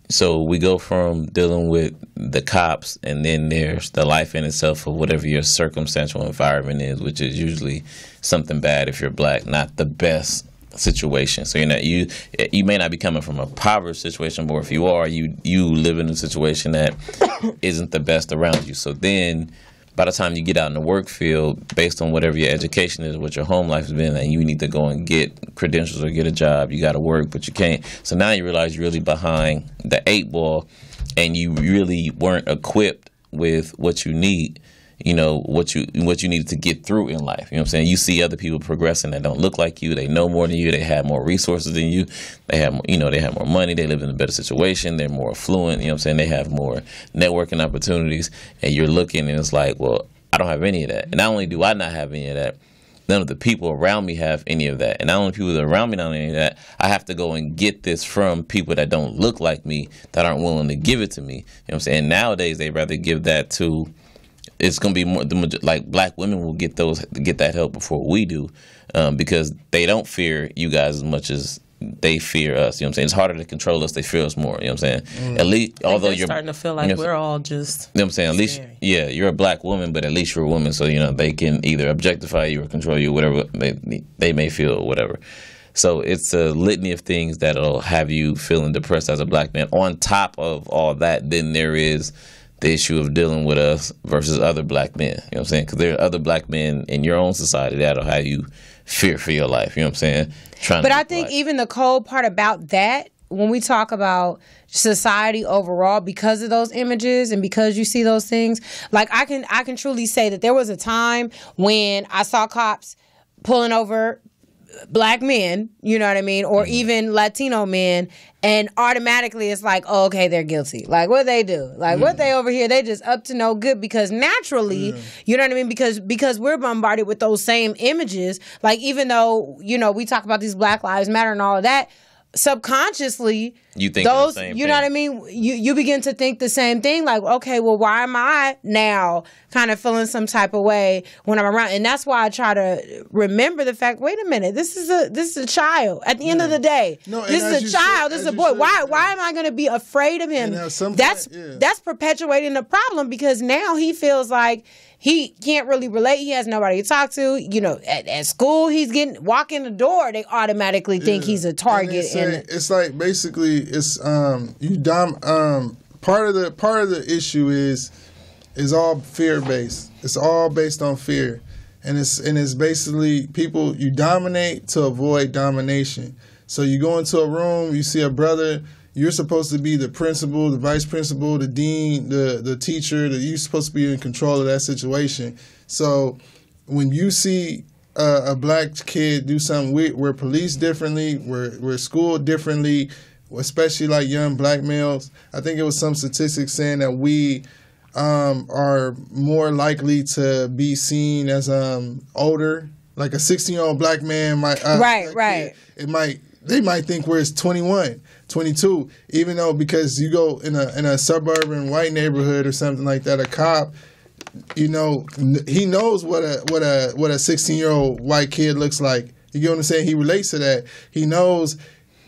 so we go from dealing with the cops, and then there's the life in itself of whatever your circumstantial environment is, which is usually something bad if you're black, not the best situation. So you may not be coming from a poverty situation, but if you are, you live in a situation that isn't the best around you. So then, by the time you get out in the work field, based on whatever your education is, what your home life has been, and you need to go and get credentials or get a job, you got to work, but you can't. So now you realize you're really behind the 8 ball, and you really weren't equipped with what you need, what you needed to get through in life. You know what I'm saying? You see other people progressing that don't look like you. They know more than you. They have more resources than you. They have, they have more money. They live in a better situation. They're more affluent. You know what I'm saying? They have more networking opportunities. And you're looking, and it's like, well, I don't have any of that. And not only do I not have any of that, none of the people around me have any of that. And not only people that are around me don't have any of that, I have to go and get this from people that don't look like me, that aren't willing to give it to me. You know what I'm saying? Nowadays, they rather give that to... It's going to be more like black women will get that help before we do, because they don't fear you guys as much as they fear us. You know what I'm saying? It's harder to control us. They fear us more. You know what I'm saying? At least, although you're starting to feel like we're all just. You know what I'm saying? At least, you're a black woman, but at least you're a woman, so they can either objectify you or control you, whatever they may feel, or whatever. So it's a litany of things that'll have you feeling depressed as a black man. On top of all that, then there is the issue of dealing with us versus other black men. You know what I'm saying? Because there are other black men in your own society that'll have you fear for your life. You know what I'm saying? But I think even the cold part about that, when we talk about society overall, because of those images and because you see those things, like I can truly say that there was a time when I saw cops pulling over black men, you know what I mean, or even Latino men, and automatically it's like, oh, okay, they're guilty. Like, what they do? Like, what they over here, they just up to no good, because naturally, you know what I mean, because we're bombarded with those same images. Like, even though, we talk about these Black Lives Matter and all of that, subconsciously, you think the same you know what I mean? You begin to think the same thing, like, okay, well, why am I now kind of feeling some type of way when I'm around? And that's why I try to remember the fact, wait a minute, this is a child. At the end of the day, this is a child, this is a boy. Why am I going to be afraid of him? That's perpetuating the problem, because now he feels like he can't really relate. He has nobody to talk to. At school, he's walking the door. They automatically think he's a target. It's like basically it's part of the issue is all fear based. It's all based on fear, and it's basically people you dominate to avoid domination. So you go into a room, you see a brother. You're supposed to be the principal, the vice principal, the dean, the teacher. You're supposed to be in control of that situation. So when you see a black kid do something, we're policed differently, we're schooled differently, especially like young black males. I think it was some statistics saying that we are more likely to be seen as older. Like a 16-year-old black man might right. They might think we're 21, 22, even though because you go in a suburban white neighborhood or something like that, a cop, you know, he knows what a 16-year-old white kid looks like. You get what I'm saying? He relates to that. He knows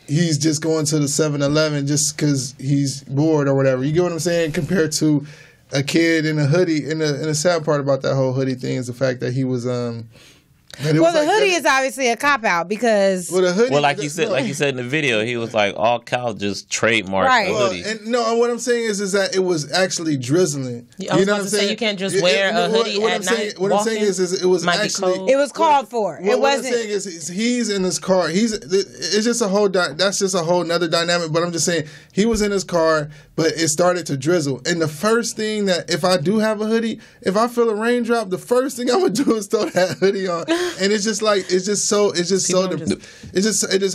he's just going to the 7-Eleven just because he's bored or whatever. You get what I'm saying? Compared to a kid in a hoodie. And the sad part about that whole hoodie thing is the fact that he was well, the hoodie is obviously a cop out because like you said in the video, he was like all colleges trademarked the hoodie. And no, what I'm saying is that it was actually drizzling. You know what I'm saying? You can't just wear a hoodie at night. What I'm saying is it was actually it was called for. It wasn't. What I'm saying is he's in his car. It's just a whole that's just a whole nother dynamic. But I'm just saying he was in his car, but it started to drizzle. And the first thing that if I do have a hoodie, if I feel a raindrop, the first thing I'm gonna do is throw that hoodie on. And it's just it just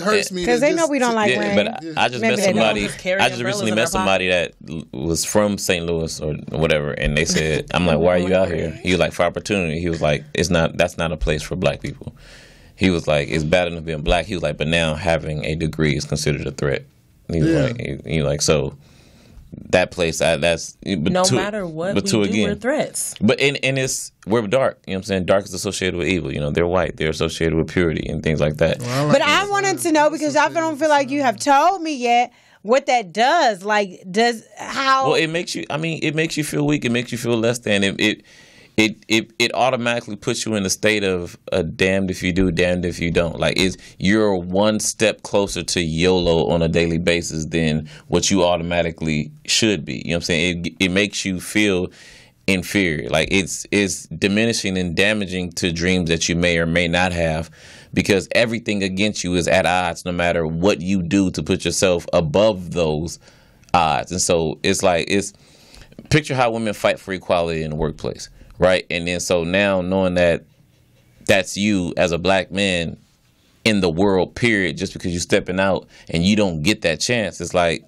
hurts me because they know we don't like rain. But I just met somebody. I just recently met somebody that was from St. Louis or whatever, and they said, "I'm like, why are you out here?" He was like, "For opportunity." He was like, That's not a place for black people." He was like, "It's bad enough being black." He was like, "But now having a degree is considered a threat." He was like, so. That place, that's no matter what we do, we're threats. But and we're dark. You know what I'm saying? Dark is associated with evil. You know, they're white. They're associated with purity and things like that. Well, but I wanted to know because I don't feel like you have told me yet what that does. Like, how? Well, it makes you. I mean, it makes you feel weak. It makes you feel less than. It automatically puts you in a state of damned if you do, damned if you don't. Like you're one step closer to YOLO on a daily basis than what you automatically should be. You know what I'm saying? It makes you feel inferior. Like it's diminishing and damaging to dreams that you may or may not have because everything against you is at odds no matter what you do to put yourself above those odds. And so picture how women fight for equality in the workplace. Right, and then so now knowing that that's you as a black man in the world, period, just because you're stepping out and you don't get that chance, it's like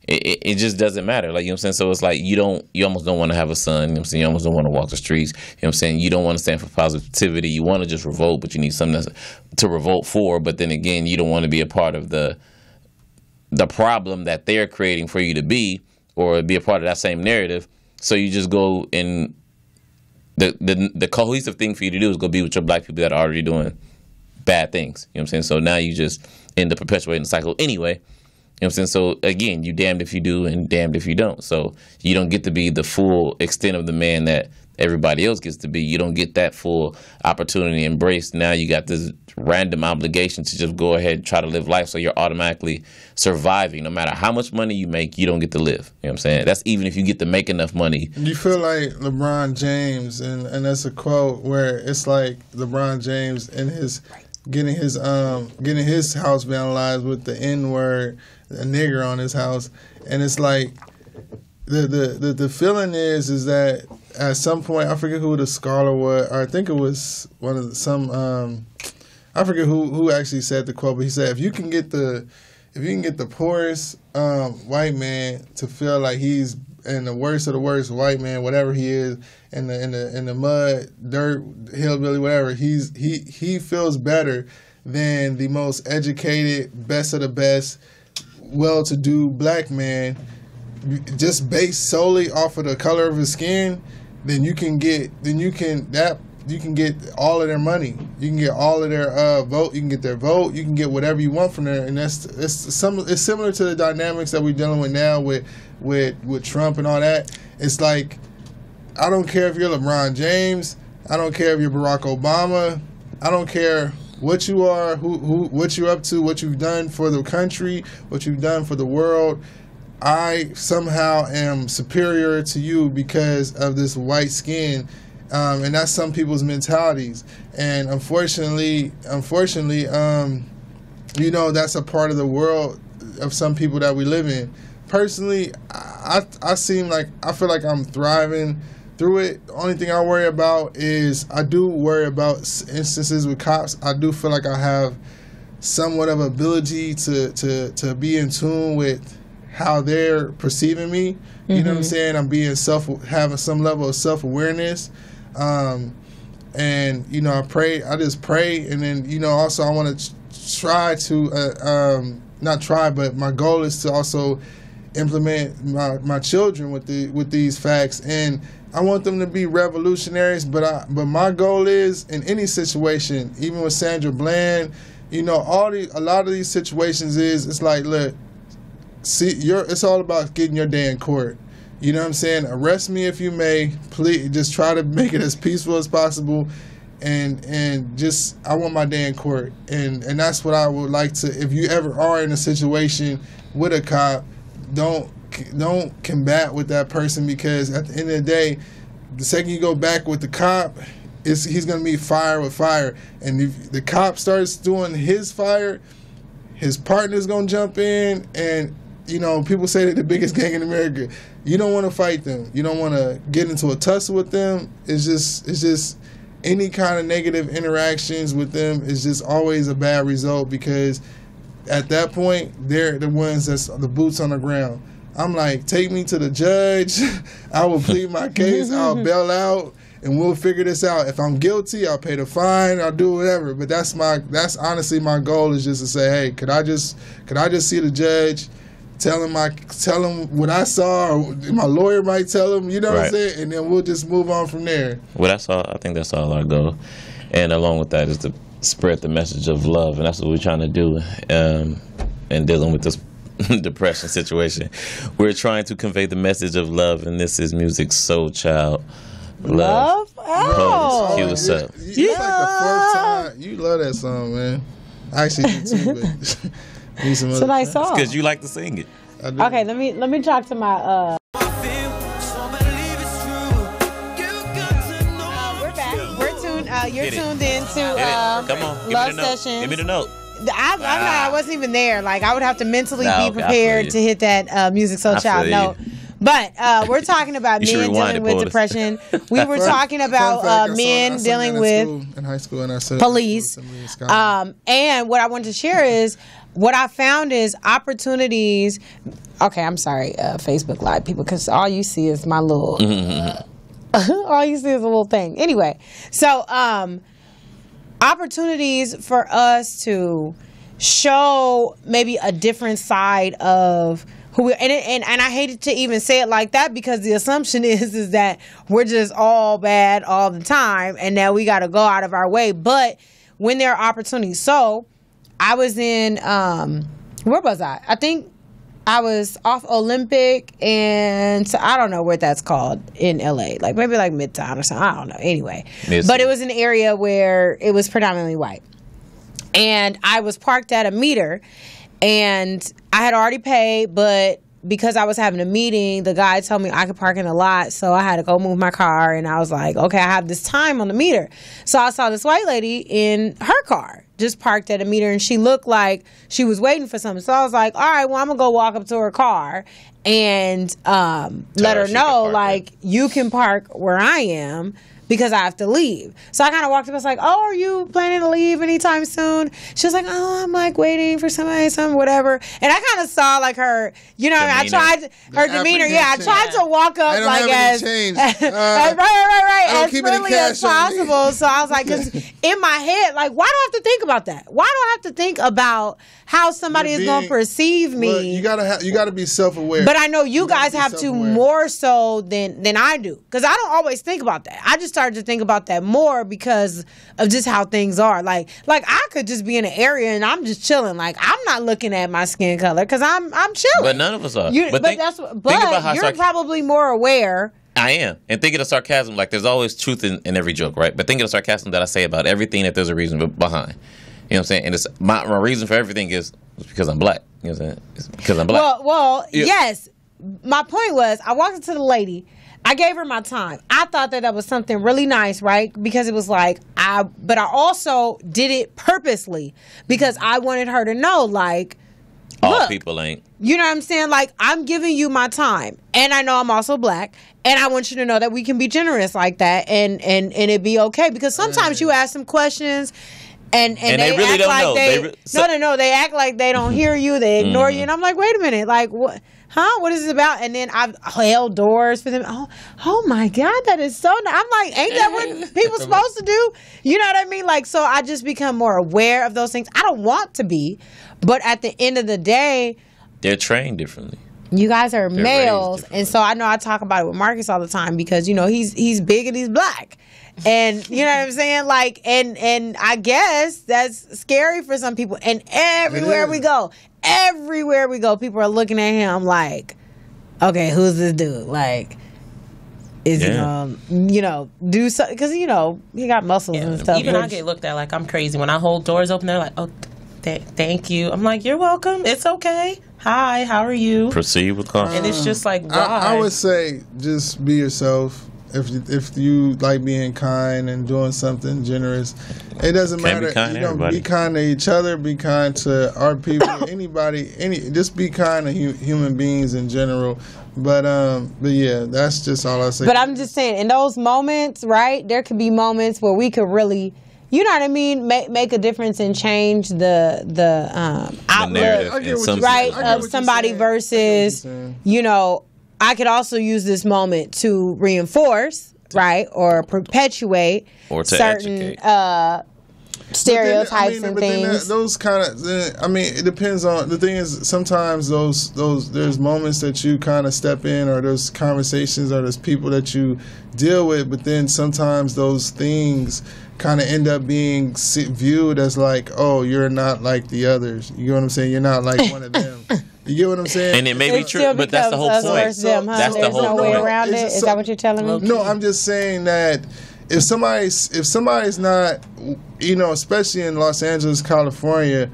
it just doesn't matter. Like, you know what I'm saying? So it's like you almost don't want to have a son. You know what I'm saying? You almost don't want to walk the streets. You know what I'm saying? You don't want to stand for positivity. You want to just revolt, but you need something to revolt for. But then again, you don't want to be a part of the problem that they're creating for you to be, or be a part of that same narrative. So you just go and the cohesive thing for you to do is go be with your black people that are already doing bad things. You know what I'm saying? So now you just end up perpetuating the cycle anyway. You know what I'm saying? So again, you damned if you do and damned if you don't. So you don't get to be the full extent of the man that everybody else gets to be. You don't get that full opportunity embraced. Now you got this random obligation to just go ahead and try to live life. So you're automatically surviving. No matter how much money you make, you don't get to live. You know what I'm saying? That's even if you get to make enough money. You feel like LeBron James, and that's a quote where it's like LeBron James and getting his house vandalized with the N-word, a nigger on his house, and it's like the feeling is that at some point, I forget who the scholar was, or I think it was I forget who actually said the quote, but he said if you can get the poorest white man to feel like he's in the worst of the worst white man, whatever he is, in the mud, dirt, hillbilly, whatever, he feels better than the most educated, best of the best, well-to-do black man, just based solely off of the color of his skin. Then you can get all of their money. You can get all of their vote. You can get their vote. You can get whatever you want from there, and it's similar to the dynamics that we're dealing with now with Trump and all that. It's like, I don't care if you're LeBron James. I don't care if you're Barack Obama. I don't care what you are, what you're up to, what you've done for the country, what you've done for the world. I somehow am superior to you because of this white skin. And that's some people's mentalities. And unfortunately, that's a part of the world of some people that we live in. Personally, I feel like I'm thriving through it. The only thing I worry about is I do worry about instances with cops. I do feel like I have somewhat of ability to be in tune with how they're perceiving me. You know what I'm saying? I'm being having some level of self-awareness. And, you know, I just pray. And then, you know, also I want to try to, not try, but my goal is to also implement my children with these facts. And I want them to be revolutionaries, but my goal is in any situation, even with Sandra Bland, you know, a lot of these situations it's like, look, it's all about getting your day in court. You know what I'm saying? Arrest me if you may. Please, just try to make it as peaceful as possible, and just I want my day in court, and that's what I would like to. If you ever are in a situation with a cop, don't combat with that person, because at the end of the day, the second you go back with the cop, he's gonna meet fire with fire, and if the cop starts doing his fire, his partner's gonna jump in, and you know, people say they're the biggest gang in America. You don't want to fight them. You don't want to get into a tussle with them. It's just any kind of negative interactions with them is just always a bad result, because at that point, they're the ones that's the boots on the ground. I'm like, take me to the judge. I will plead my case. I'll bail out, and we'll figure this out. If I'm guilty, I'll pay the fine. I'll do whatever. But that's honestly my goal, is just to say, hey, could I just see the judge? Tell him what I saw, or my lawyer might tell him, you know what I'm saying? And then we'll just move on from there. Well, I think that's all our goal. And along with that is to spread the message of love, and that's what we're trying to do. And dealing with this depression situation, we're trying to convey the message of love, and this is Music Soul Child. Love? Oh. Cue us up. It's like the fourth time. You love that song, man. I actually do too, but... It's a nice song. Because you like to sing it. Okay, let me talk to my we're back. We're tuned you're tuned into Come on, Love Sessions. Give me the note. I wasn't even there. Like, I would have to mentally be prepared to hit that Music Soul Child note. But we're talking about men dealing with depression. We were talking about men dealing with in high school, and I said police. And what I wanted to share is what I found is opportunities. Okay, I'm sorry, Facebook Live people, because all you see is my little. All you see is a little thing. Anyway, so opportunities for us to show maybe a different side of who we, and I hated to even say it like that, because the assumption is that we're just all bad all the time, and that we got to go out of our way. But when there are opportunities, so I was in where was I? I think I was off Olympic, and so I don't know what that's called in LA, like maybe like Midtown or something. I don't know. Anyway, but it was an area where it was predominantly white, and I was parked at a meter. And I had already paid, but because I was having a meeting, the guy told me I could park in the lot, so I had to go move my car. And I was like, okay, I have this time on the meter. So I saw this white lady in her car, just parked at a meter, and she looked like she was waiting for something. So I was like, all right, well, I'm going to go walk up to her car and let her know, like, you can park where I am, because I have to leave. So I kind of walked up. I was like, oh, are you planning to leave anytime soon? She was like, oh, I'm like waiting for somebody, whatever. And I kind of saw like her, you know, I tried her demeanor. Yeah, I tried to walk up like as right, as friendly as possible. So I was like, because in my head, like, why do I have to think about that? Why do I have to think about how somebody is going to perceive me? Well, you gotta be self-aware. But I know you guys have to more so than I do, because I don't always think about that. I just started to think about that more because of just how things are. Like I could just be in an area and I'm just chilling. Like, I'm not looking at my skin color because I'm chilling. But none of us are. But you're probably more aware. I am. And think of the sarcasm, like there's always truth in every joke, right? But think of the sarcasm that I say about everything, that there's a reason behind. You know what I'm saying? And it's my reason for everything is because I'm black. You know what I'm saying? It's because I'm black. Well, yeah. Yes. My point was, I walked into the lady. I gave her my time. I thought that was something really nice, right? Because it was like, but I also did it purposely because I wanted her to know, like, All people ain't. You know what I'm saying? Like, I'm giving you my time, and I know I'm also black, and I want you to know that we can be generous like that, and it be okay. Because sometimes you ask them questions, and they really act don't like know. no, they act like they don't hear you, they ignore you, and I'm like, wait a minute, like what? Huh? What is it about? And then I've held doors for them. Oh my God, that is so nice. I'm like, ain't that what people supposed to do? You know what I mean? Like, so I just become more aware of those things. I don't want to be, but at the end of the day, they're trained differently. you guys are males, and so I know I talk about it with Marcus all the time because he's big and he's black, and you know what I'm saying. Like, and I guess that's scary for some people. And everywhere we go, people are looking at him like, okay, who's this dude? Like, is he gonna, do something? Because he got muscles and stuff. Even I get looked at like I'm crazy when I hold doors open. They're like, oh, thank you. I'm like, you're welcome. It's okay. Hi, how are you? Proceed with caution. And it's just like, why? I would say just be yourself. If you like being kind and doing something generous, it doesn't matter. Be kind to everybody. Be kind to each other. Be kind to our people. Anybody. Just be kind to human beings in general. But yeah, that's just all I say. But I'm just saying, in those moments, right? There could be moments where we could really, you know what I mean, make a difference and change the outlook, of somebody versus, I could also use this moment to reinforce, right, or perpetuate or to certain stereotypes and things. Those kind of, it depends on, the thing is, sometimes those there's moments that you kind of step in, or those conversations, or those people that you deal with, but then sometimes those things kind of end up being viewed as like, oh, you're not like the others. You know what I'm saying? You're not like one of them. You get what I'm saying? And it may be true, but that's the whole point. That's the whole point. There's no way around it. Is that what you're telling me? No, I'm just saying that if somebody's not, especially in Los Angeles, California,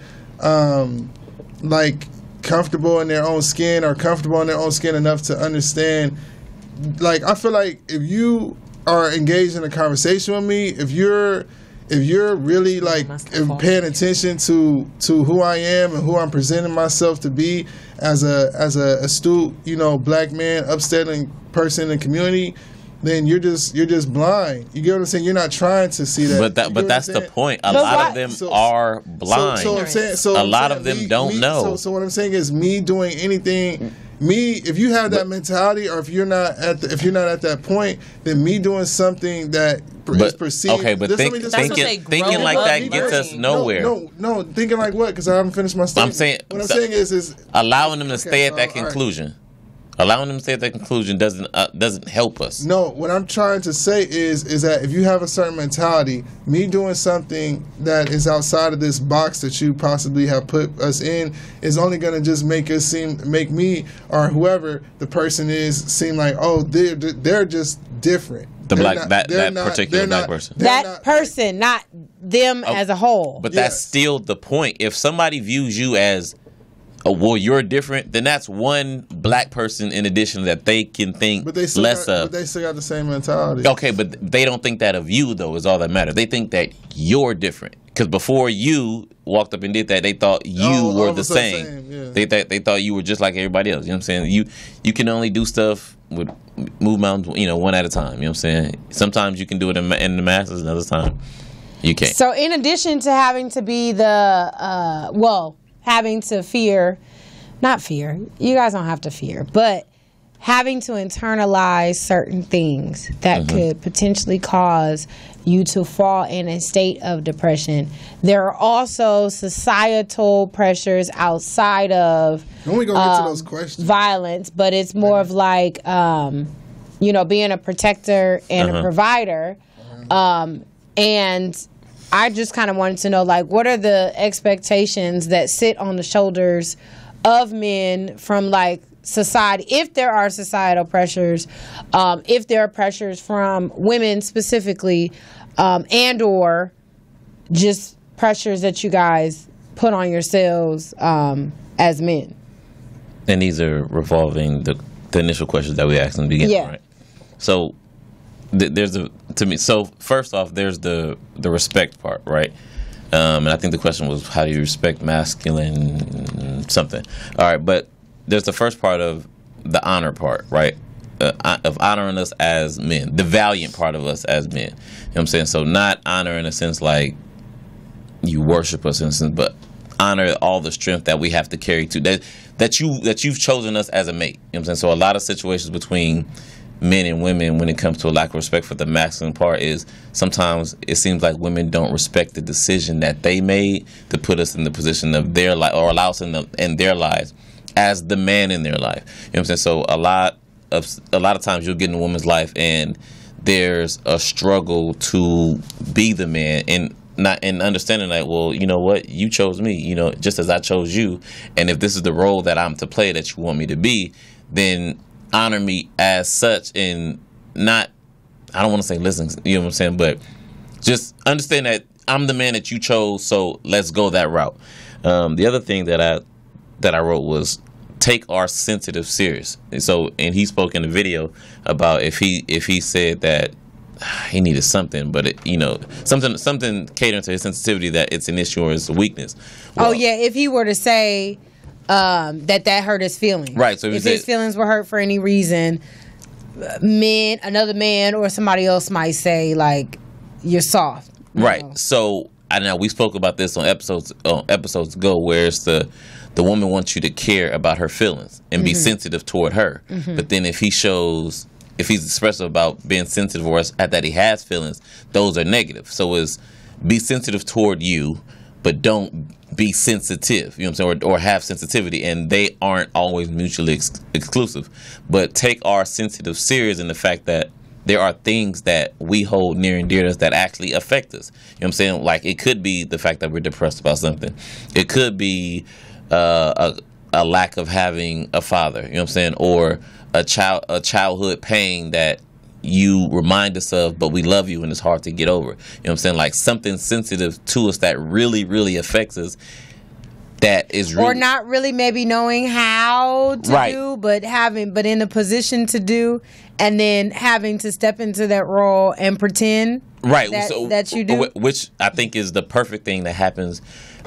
like comfortable in their own skin, or comfortable in their own skin enough to understand, like, I feel like if you are engaged in a conversation with me, if you're really like paying attention to who I am and who I'm presenting myself to be as a astute, black man, upstanding person in the community, then you're just blind. You get what I'm saying? You're not trying to see that. But that's the point. A lot of them are blind. So I'm saying, a lot of them don't know. So what I'm saying is, me doing anything. If you have that mentality, or if you're not at that point, then me doing something that is perceived. Okay, but thinking like that gets us nowhere. No, thinking like what? Because I haven't finished my statement. What I'm saying is allowing them to stay at that conclusion. Allowing them to stay at that conclusion doesn't help us. No, what I'm trying to say is that if you have a certain mentality, me doing something that is outside of this box that you possibly have put us in is only going to just make me, or whoever the person is, seem like, oh, they're just different. That particular black person. That person, not them as a whole. But that's still the point. If somebody views you as, oh, well, you're different, then that's one black person in addition that they can think less of. But they still got the same mentality. Okay, but they don't think that of you, though, is all that matters. They think that you're different. Because before you walked up and did that, they thought you were the same. Yeah. They thought you were just like everybody else. You know what I'm saying? You can only do stuff with move mountains, one at a time. You know what I'm saying? Sometimes you can do it in the masses, and other time you can't. So in addition to having to be having to not fear, you guys don't have to fear, but having to internalize certain things that could potentially cause you to fall in a state of depression. There are also societal pressures outside of when we gonna get to those questions, violence, but it's more of like, being a protector and a provider. And I just kind of wanted to know, like, what are the expectations that sit on the shoulders of men from, like, society, if there are societal pressures, if there are pressures from women specifically, and or just pressures that you guys put on yourselves as men. And these are revolving the initial questions that we asked in the beginning, right? So so first off, there's the respect part, right? And I think the question was, how do you respect masculine something? All right, but there's the first part of the honor part, right? Of honoring us as men, the valiant part of us as men. You know what I'm saying? So not honor in a sense like you worship us in a sense, but honor all the strength that we have to carry to that you've chosen us as a mate. You know what I'm saying? So a lot of situations between men and women when it comes to a lack of respect for the masculine part is sometimes it seems like women don't respect the decision that they made to put us in the position of their life or allow us in their lives as the man in their life. You know what I'm saying? So a lot of times you'll get in a woman's life and there's a struggle to be the man and not in understanding that, well, you know what, you chose me, you know, just as I chose you, and if this is the role that I'm to play that you want me to be, then honor me as such, and not, I don't want to say listen, you know what I'm saying, but just understand that I'm the man that you chose, so let's go that route. The other thing that I wrote was take our sensitive serious. And he spoke in the video about if he said that he needed something, but something catering to his sensitivity, that it's an issue or it's a weakness. Well, if he were to say that hurt his feelings, right? So if his feelings were hurt for any reason, another man or somebody else might say like you're soft, right? Know? So I know we spoke about this on episodes ago, where it's the woman wants you to care about her feelings and be sensitive toward her, but then if he's expressive about being sensitive or that he has feelings, those are negative. So it's be sensitive toward you, but don't be sensitive, you know what I'm saying, or have sensitivity, and they aren't always mutually exclusive. But take our sensitive serious in the fact that there are things that we hold near and dear to us that actually affect us. You know what I'm saying? Like it could be the fact that we're depressed about something. It could be a lack of having a father, you know what I'm saying, or a childhood pain that you remind us of, but we love you and it's hard to get over. You know what I'm saying? Like something sensitive to us that really, really affects us. That is really, or not really maybe knowing how to do, but in a position to do, and then having to step into that role and pretend that you do. Which I think is the perfect thing that happens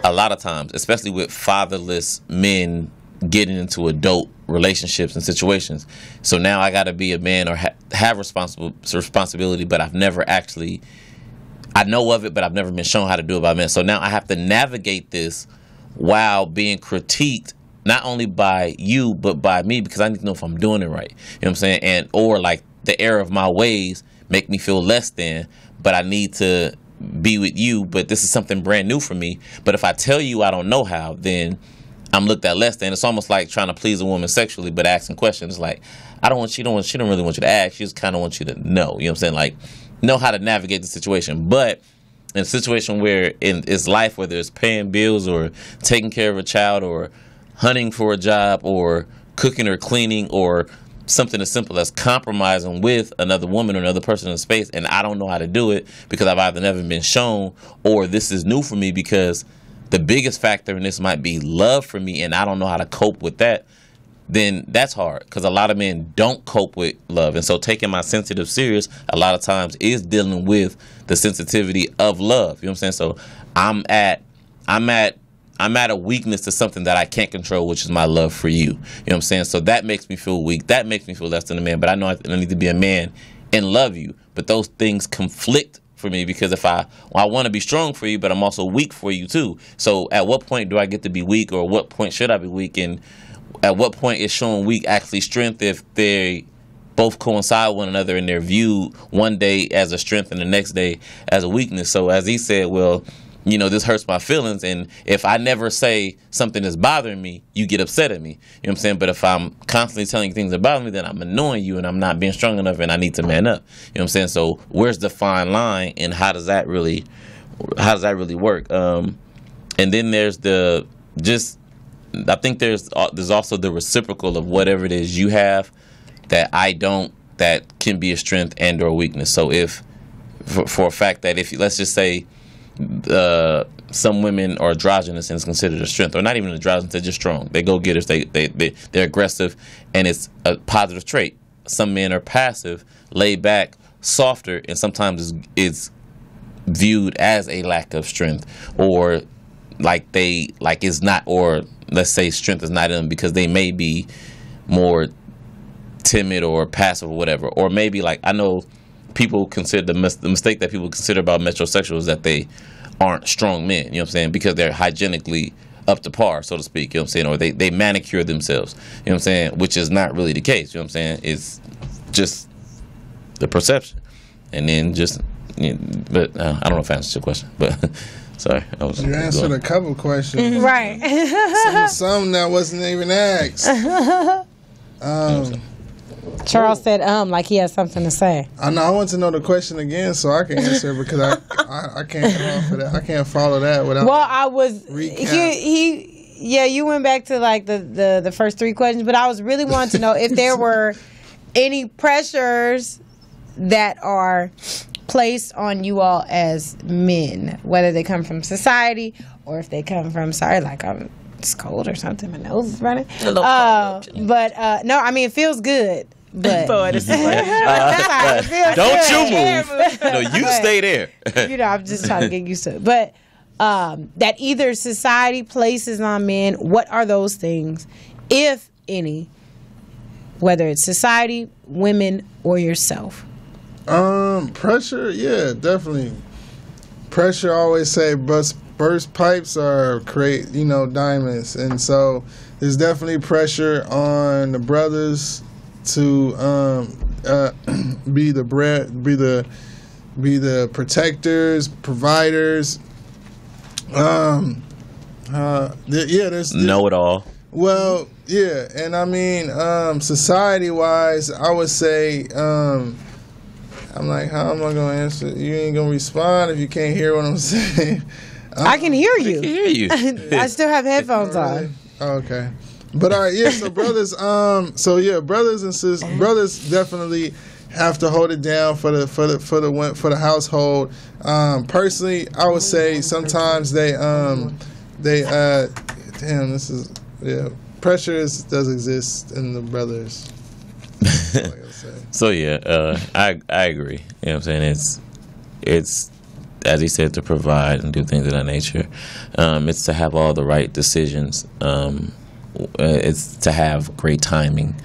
a lot of times, especially with fatherless men getting into adult relationships and situations. So now I got to be a man or have responsibility, but I know of it, but I've never been shown how to do it by men. So now I have to navigate this while being critiqued, not only by you, but by me, because I need to know if I'm doing it right. You know what I'm saying? Or like the error of my ways make me feel less than, but I need to be with you, but this is something brand new for me. But if I tell you I don't know how, then I'm looked at less than. It's almost like trying to please a woman sexually, but asking questions. Like, she don't really want you to ask. She just kind of wants you to know. You know what I'm saying? Like, know how to navigate the situation. But in a situation where in its life, whether it's paying bills or taking care of a child or hunting for a job or cooking or cleaning or something as simple as compromising with another woman or another person in space, and I don't know how to do it because I've either never been shown or this is new for me, because the biggest factor in this might be love for me and I don't know how to cope with that, then that's hard, because a lot of men don't cope with love. And so taking my sensitive serious a lot of times is dealing with the sensitivity of love. You know what I'm saying? So I'm at a weakness to something that I can't control, which is my love for you. You know what I'm saying? So that makes me feel weak. That makes me feel less than a man. But I know I need to be a man and love you. But those things conflict for me, because if I want to be strong for you, but I'm also weak for you too. So at what point do I get to be weak, or at what point should I be weak? And at what point is showing weak actually strength if they both coincide with one another and they're viewed one day as a strength and the next day as a weakness? So as he said, well, you know, this hurts my feelings, and if I never say something is bothering me, you get upset at me. You know what I'm saying? But if I'm constantly telling you things that bother me, then I'm annoying you and I'm not being strong enough and I need to man up. You know what I'm saying? So where's the fine line, and how does that really work? And then there's I think there's also the reciprocal of whatever it is you have that I don't, that can be a strength and or weakness. So if for a fact that if let's just say some women are androgynous and it's considered a strength, or not even androgynous, they're just strong. They go getters. They're aggressive, and it's a positive trait. Some men are passive, laid back, softer, and sometimes it's viewed as a lack of strength, or it's not, or let's say strength is not in them because they may be more timid or passive or whatever. Or maybe, like, I know people consider the mistake that people consider about metrosexuals is that they aren't strong men, you know what I'm saying, because they're hygienically up to par, so to speak, you know what I'm saying, or they manicure themselves, you know what I'm saying, which is not really the case, you know what I'm saying. It's just the perception. And then just, but I don't know if I answered your question, but sorry. You answered a couple questions. Right. Some that wasn't even asked. Charles said, like he has something to say. I know. I want to know the question again so I can answer it, because I can't come off of that. I can't follow that without. Well, I was recap. You went back to like the first three questions, but I was really wanting to know if there were any pressures that are placed on you all as men, whether they come from society or if they come from it's cold or something. My nose is running. But no, I mean, it feels good. But Don't you move. No, you stay there. I'm just trying to get used to it. But that either society places on men, what are those things, if any, whether it's society, women, or yourself? Pressure, yeah, definitely. Pressure, I always say burst pipes create diamonds, and so there's definitely pressure on the brothers to be the protectors, providers. There's know it all. Well, yeah, and I mean, society wise, I would say, I'm like, how am I gonna answer? You ain't gonna respond if you can't hear what I'm saying. I can hear you. I can hear you. I still have headphones on. Okay. But all right, yeah. So brothers, brothers and sisters, brothers definitely have to hold it down for the household. Personally, I would say sometimes pressure does exist in the brothers. So yeah, I agree. You know what I'm saying? It's as he said, to provide and do things of that nature. It's to have all the right decisions. It's to have great timing.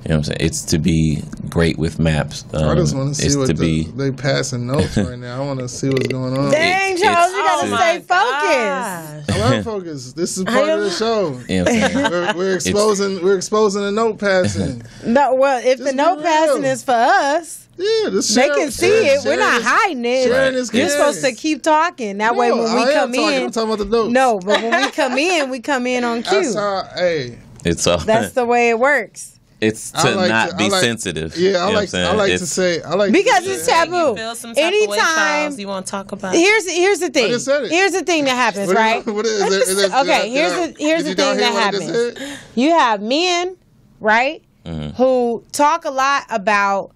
You know what I'm saying? It's to be great with maps. I just want to see what they passing notes right now. I want to see what's going on. Dang, Charles, you got to stay focused. I love focus. This is part of the show. You know what I'm saying? We're exposing the note passing. No, well, if just the note passing is for us, they can see it. We're not hiding it. You're supposed to keep talking. That way, when we come in, I'm talking about the notes. No, but when we come in on cue. That's the way it works. It's to not be sensitive. Yeah, I like to say because it's taboo. Anytime you want to talk about. Here's the thing. Here's the thing that happens, right? Okay, here's the thing that happens. You have men, right, who talk a lot about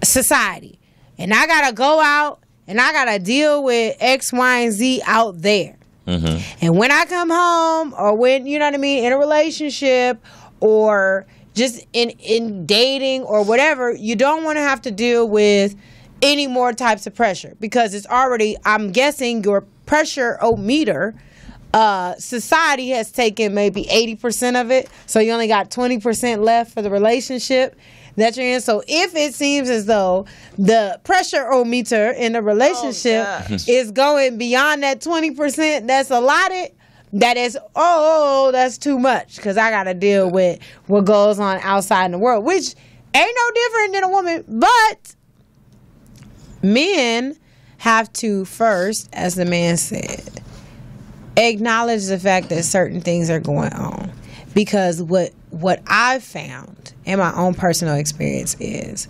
society, and I gotta go out and I gotta deal with X, Y, and Z out there. And when I come home, or when in a relationship, or just in dating or whatever, you don't want to have to deal with any more types of pressure, because it's already, I'm guessing, your pressure-o-meter, society has taken maybe 80% of it, so you only got 20% left for the relationship that you're in. So if it seems as though the pressure-o-meter in the relationship is going beyond that 20% that's allotted, that is, that's too much, because I got to deal with what goes on outside in the world, which ain't no different than a woman. But men have to first, as the man said, acknowledge the fact that certain things are going on. Because what I've found in my own personal experience is,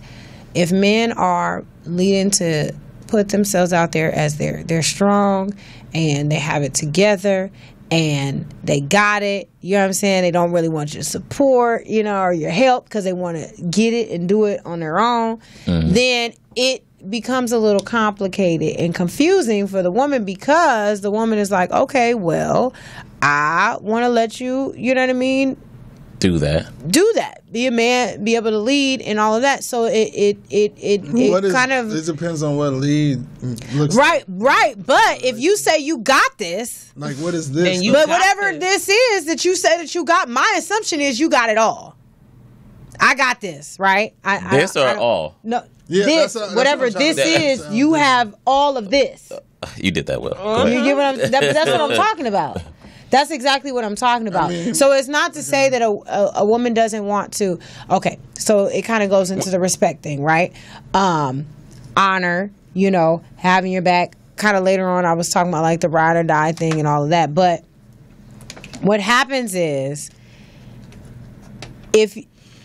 if men are leading to put themselves out there as they're strong and they have it together and they got it, you know what I'm saying? They don't really want your support, or your help, because they want to get it and do it on their own. Then it becomes a little complicated and confusing for the woman, because the woman is like, okay, well, I want to let you, do that. Be a man, be able to lead, and all of that. So it kind of. It depends on what lead looks right. But if you say you got this, like what is this? But whatever this is that you say that you got, my assumption is you got it all. I got this, right? This or all? No. Yeah, this, whatever this is, you have all of this. You did that well. You get what that's what I'm talking about. That's exactly what I'm talking about. So it's not to say that a woman doesn't want to. Okay, so it kind of goes into the respect thing, right? Honor, having your back. Kind of later on, I was talking about like the ride or die thing and all of that. But what happens is, if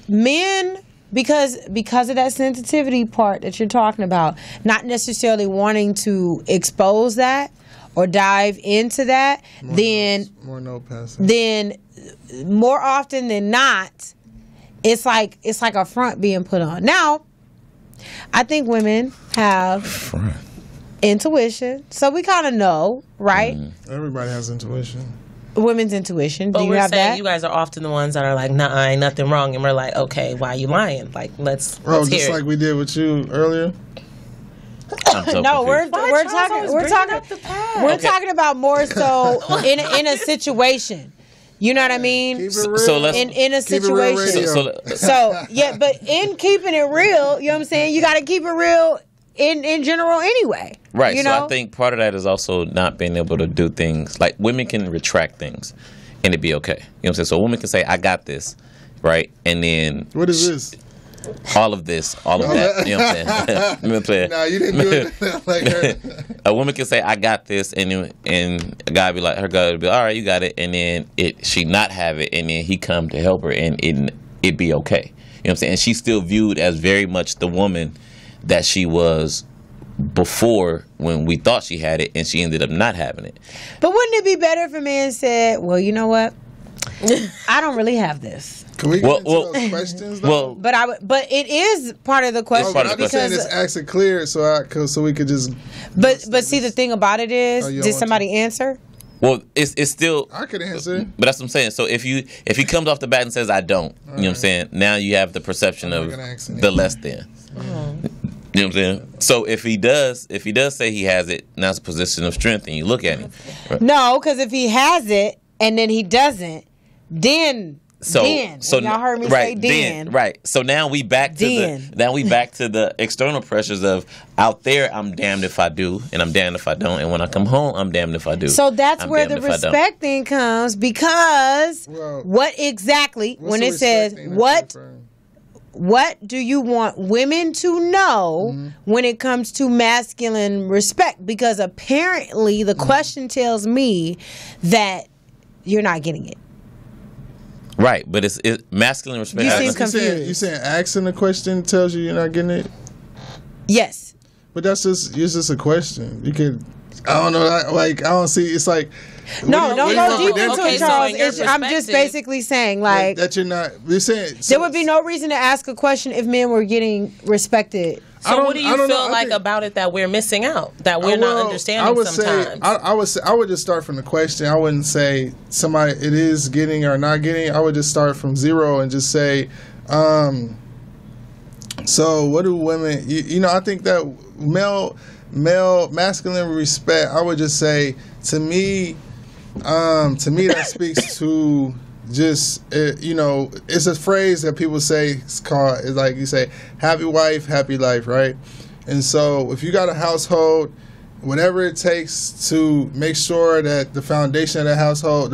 men, because of that sensitivity part that you're talking about, not necessarily wanting to expose that or dive into that, then more often than not, it's like a front being put on. Now, I think women have intuition, so we kind of know, right? Everybody has intuition. Women's intuition. But do you we're have saying that? you guys are often the ones that are like, nah, ain't nothing wrong, and we're like, okay, why are you lying? Like, let's just hear like we did with you earlier. No, we're talking about more so in a situation. You know what I mean? Keep it real. In a situation. So yeah, but in keeping it real, you know what I'm saying? You got to keep it real in general anyway. Right. You so know? I think part of that is also not being able to do things like women can retract things and it'd be okay. You know what I'm saying? So a woman can say, I got this, right? And then what is this? All of this, all of that. You know what I'm saying? Nah, you didn't do it like her. A woman can say, I got this, and a guy be like, her guy would be, all right, you got it, and then she not have it, and then he come to help her, and it be okay. You know what I'm saying? And she's still viewed as very much the woman that she was before when we thought she had it, and she ended up not having it. But wouldn't it be better if a man said, well, you know what? I don't really have this. Can we get into those questions though? But it is part of the question. I'm just saying this ask it clear so we could just. But see, the thing about it is, did somebody answer? Well, it's still. I could answer. But that's what I'm saying. So if he comes off the bat and says I don't, you know what I'm saying? Now you have the perception of the less than. You know what I'm saying? So if he does say he has it, now it's a position of strength, and you look at him. Right? No, because if he has it and then he doesn't, then. So y'all heard me say then. Right. So now we back to the external pressures of out there. I'm damned if I do, and I'm damned if I don't. And when I come home, I'm damned if I do. So that's where the respect thing comes, because what exactly when it says what do you want women to know when it comes to masculine respect? Because apparently the question tells me that you're not getting it. Right, but it's masculine respect. You seem confused. You saying asking the question tells you you're not getting it? Yes. But it's just a question. You can, I don't know, like I don't see. It's like don't go deep into it, Charles. I'm just basically saying like that you're not. You're saying there would be no reason to ask a question if men were getting respected. So what do you feel like about it that we're missing out, that we're not understanding sometimes? I would just start from the question. I wouldn't say somebody it is getting or not getting. I would just start from zero and just say, so what do women, I think that male masculine respect, I would just say, to me that speaks to just it's a phrase that people say. It's like you say, happy wife, happy life, right? And so if you got a household, whatever it takes to make sure that the foundation of the household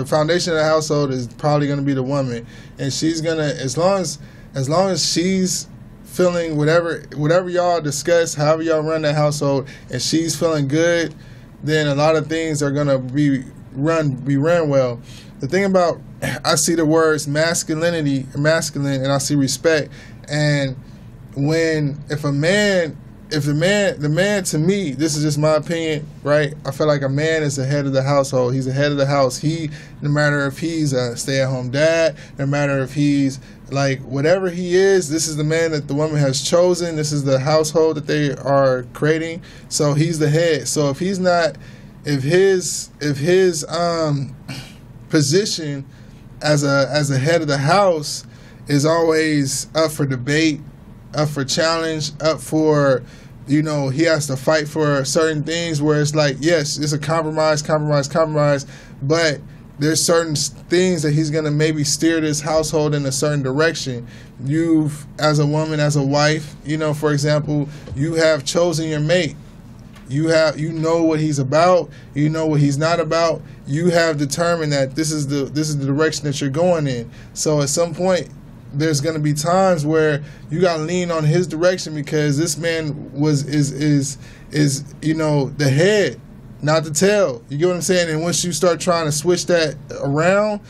is probably going to be the woman, and she's gonna, as long as she's feeling whatever y'all discuss, however y'all run the household, and she's feeling good, then a lot of things are gonna be run well. The thing about, I see the words masculine, and I see respect. And the man, to me, this is just my opinion, right? I feel like a man is the head of the household. He's the head of the house. No matter if he's a stay-at-home dad, no matter if he's like whatever he is, this is the man that the woman has chosen. This is the household that they are creating. So he's the head. So if his position as a head of the house is always up for debate, up for challenge, up for, you know, he has to fight for certain things where it's like, yes, it's a compromise, but there's certain things that he's going to maybe steer this household in a certain direction. You've, as a woman, as a wife, you know, for example, you have chosen your mate. You know what he's about. You know what he's not about. You have determined that this is the direction that you're going in. So at some point, there's going to be times where you got to lean on his direction because this man is you know, the head, not the tail. You get what I'm saying? And once you start trying to switch that around,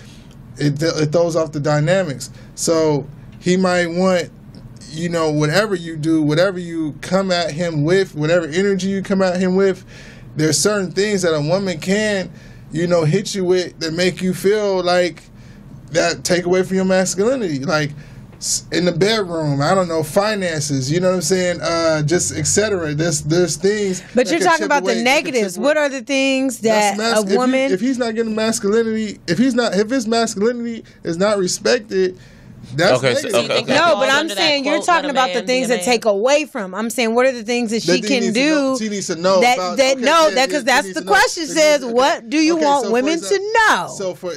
it throws off the dynamics. So he might want, you know, whatever you do, whatever you come at him with, whatever energy you come at him with, there's certain things that a woman can, you know, hit you with that make you feel like that take away from your masculinity. Like in the bedroom, I don't know, finances, you know what I'm saying? Just etc. There's things. But you're talking about the negatives. What are the things that a woman? If he's not getting masculinity, if his masculinity is not respected, that's negative. Okay. No, but I'm saying you're talking about the things that take away from. I'm saying what are the things that she can do? She needs to know because that's the question. Says what do you want women to know?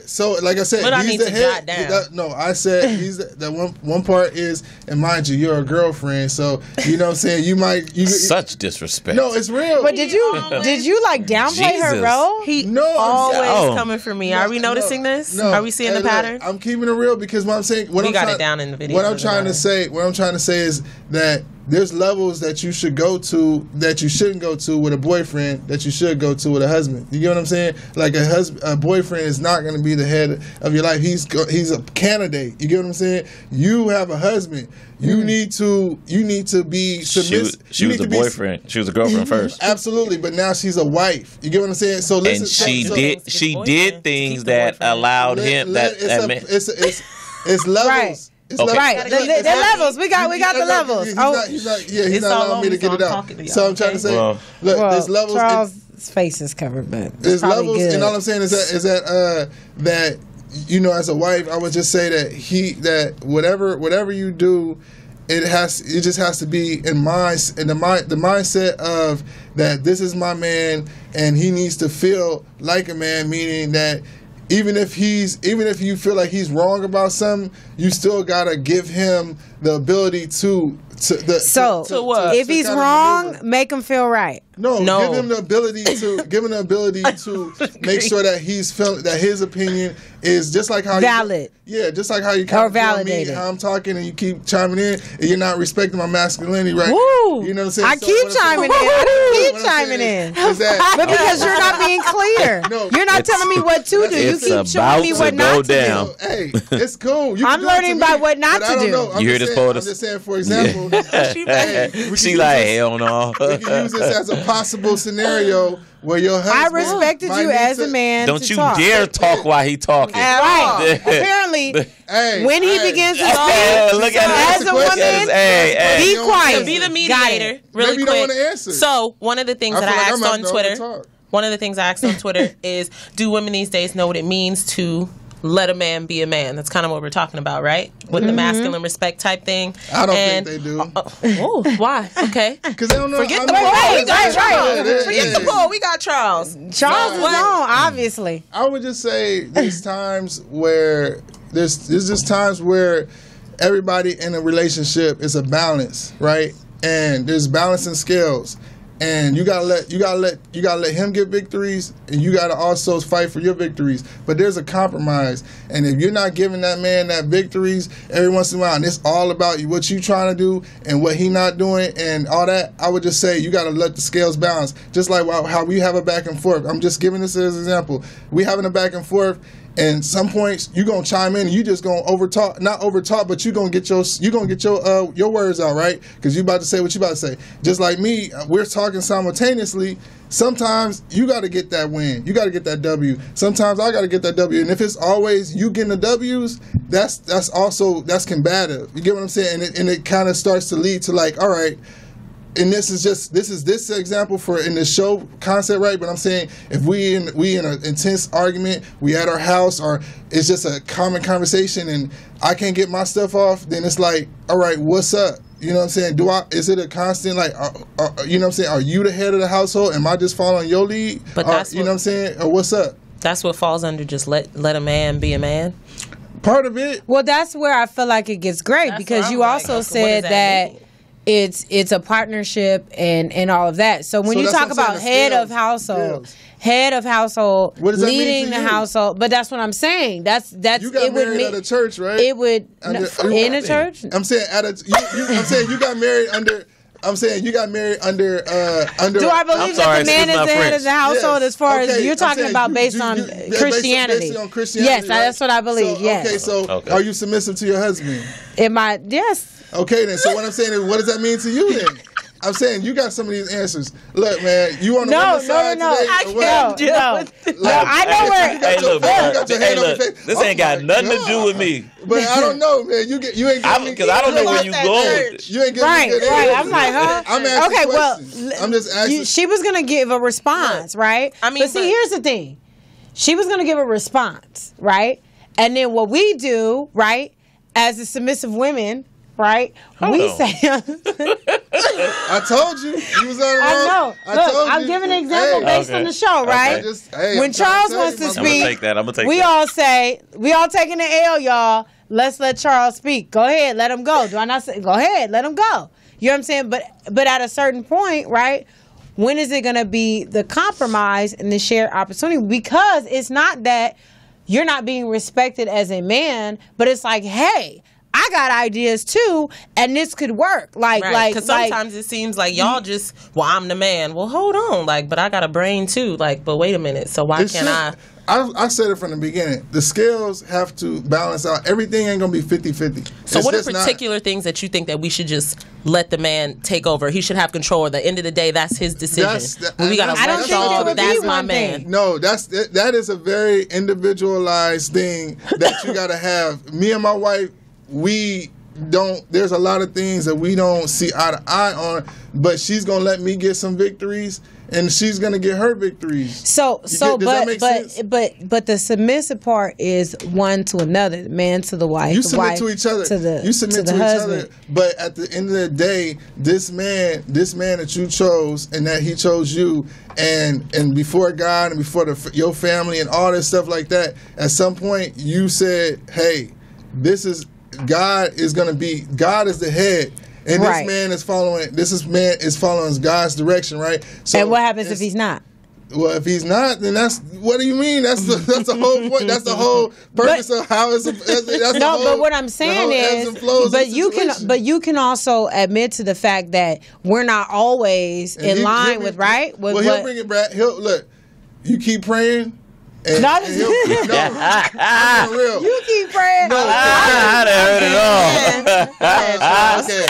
So like I said, what I need to jot down. No, I said he's that one part is, and mind you, you're a girlfriend, so you know what I'm saying. You such disrespect. No, it's real. But did you like downplay her role? He always coming for me. Are we noticing this? No. Are we seeing the pattern? I'm keeping it real because what I'm saying. We got it down in the video. What I'm trying to say is that there's levels that you should go to that you shouldn't go to with a boyfriend that you should go to with a husband. You get what I'm saying? Like a boyfriend is not going to be the head of your life. He's a candidate. You get what I'm saying? You have a husband. You need to be submissive. She was a boyfriend. She was a girlfriend first. Absolutely, but now she's a wife. You get what I'm saying? So listen, and she did things that allowed him it's levels. Right. Okay. Right. The levels. We got the levels. He's not allowing me to get it out. So I'm trying to say, look, there's levels. Charles' face is covered, but there's levels, good. And all I'm saying is that you know, as a wife, I would just say that whatever you do, it just has to be in the mindset of that this is my man and he needs to feel like a man, meaning that even if you feel like he's wrong about something, you still gotta give him the ability to what? If he's wrong, make him feel right. No, give him the ability to make sure that he's feeling that his opinion is just like how valid. Just like how you kind of validated me, how I'm talking and you keep chiming in and you're not respecting my masculinity, right? Woo. You know what I'm saying? I keep chiming in. But because you're not being clear. You're not telling me what to do. You keep showing me what not to do. Hey, it's cool. I'm learning by what not to do. You hear this, I'm just saying, for example, she like, hell no. We can use this as a possible scenario where your husband. I respected you as a man. Don't you dare talk while he talking. Right. Apparently, when he begins to speak, look at as a woman, be quiet. To be the mediator, really quick. Don't want to answer. So one of the things that I asked on Twitter. One of the things I asked on Twitter is, do women these days know what it means to let a man be a man? That's kind of what we're talking about, right? With the masculine respect type thing. I don't think they do. Why? Okay. Because they don't know. Forget the pool. We got Charles. Forget the pool. We got Charles. Charles is on, obviously. I would just say there's times where there's just times where everybody in a relationship is a balance, right? And there's balancing scales. And you gotta let him get victories, and you gotta also fight for your victories. But there's a compromise, and if you're not giving that man that victories every once in a while, and it's all about what you trying to do and what he not doing and all that, I would just say you gotta let the scales balance. Just like how we have a back and forth. I'm just giving this as an example. We having a back and forth. And some points you gonna chime in and you just gonna not overtalk, but you gonna get your words out, right? Because you about to say what you about to say. Just like me, we're talking simultaneously. Sometimes you got to get that win. You got to get that W. Sometimes I got to get that W. And if it's always you getting the W's, that's combative. You get what I'm saying? And it kind of starts to lead to like, all right, and this is this example for in the show concept, right? But I'm saying if we in an intense argument, we at our house, or it's just a common conversation, and I can't get my stuff off, then it's like, all right, what's up? You know what I'm saying? Is it a constant, like, you know what I'm saying? Are you the head of the household? Am I just following your lead? But you know what I'm saying? Or what's up? That's what falls under just let a man be a man. Part of it. Well, that's where I feel like it gets great, That's because where you I'm also like, said what does that mean? it's a partnership and all of that. So when So you that's talk what I'm about saying, the head of household, What does that mean leading to the you? household, but that's what I'm saying. That's You got it would married at a church, right? It would in a church. I'm saying I'm saying you got married under. I'm saying you got married under. Do I believe that the man is the head of the household Yes. as far as Okay, you're I'm talking saying about you- based you- on you- Christianity? based on Christianity, Yes, right? that's what I believe. So, yes. Okay, so Okay. are you submissive to your husband? Am I? Yes. Okay, then. So what I'm saying is, what does that mean to you then? I'm saying you got some of these answers. Look, man, you on the women's side today? I or what? can't. No, I know where. Hey, look, got your hand on your face. this Oh ain't got my nothing to God. do with me. But I don't know, man. You ain't Because I don't know where you going. You ain't getting Right. me good Right. answers. I'm like, huh? I'm asking okay, questions. well, I'm just asking. she was gonna give a response, right? I mean, but see, but- here's the thing: she was gonna give a response, right? And then what we do, right, as the submissive women, right? We on. say, I told you. You was on the wrong. I know. I Look, told I'm you. giving an example Hey, based on Okay. the show, right? Okay. When I'm trying Charles to wants to tell you, I'm gonna speak, take that. I'm gonna take we that. all say, we all taking the L, y'all. Let's let Charles speak. Go ahead, let him go. Do I not say, go ahead, let him go? You know what I'm saying? But at a certain point, right? When is it going to be the compromise and the shared opportunity? Because it's not that you're not being respected as a man, but it's like, hey, I got ideas too, and this could work. Like, Because sometimes it seems like y'all just, well, I'm the man. Well, hold on, like, but I got a brain too. Like, but wait a minute. So why can't I? I said it from the beginning. The scales have to balance out. Everything ain't gonna be 50-50. So It's what are just not- particular things that you think that we should just let the man take over? He should have control. At the end of the day, that's his decision. We gotta I don't let think y'all. there would be That's my one man. thing. No, that is a very individualized thing that you gotta have. Me and my wife, we don't. There's a lot of things that we don't see eye to eye on, but she's gonna let me get some victories, and she's gonna get her victories. Does that make sense? But the submissive part is one to another, the man to the wife. You the submit wife to each other. You submit to the each husband. other. But at the end of the day, this man that you chose and that he chose you, and before God and before your family and all this stuff like that, at some point you said, "Hey, God is the head." And Right. this man is following God's direction, right? So And what happens if he's not? Well, if he's not, then what do you mean? That's the whole point. That's the whole purpose of how it's. That's No, but what I'm saying is, but you can also admit to the fact that we're not always in line with right. With well, he'll bring it back. Look. You keep praying. And, No, and I'm being real. you keep praying. No, I done heard it all. Okay,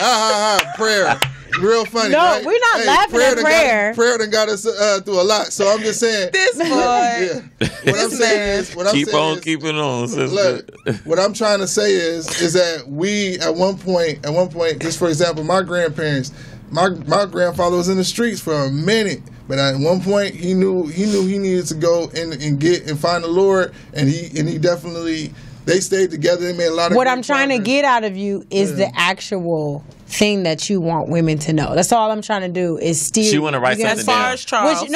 prayer. Real funny. No, right? we're not laughing at prayer. Prayer done got us through a lot. So I'm just saying. This boy. Yeah. What I'm saying is, Keep on keeping on, sister. Look, what I'm trying to say is that we at one point, just for example, my grandparents, my grandfather was in the streets for a minute, but at one point he knew he needed to go and find the Lord, and he definitely, they stayed together. They made a lot of. What great I'm trying to progress. get out of you is the actual thing that you want women to know. That's all I'm trying to do is steer. She wanna write you get something As what I'm far down. as Charles,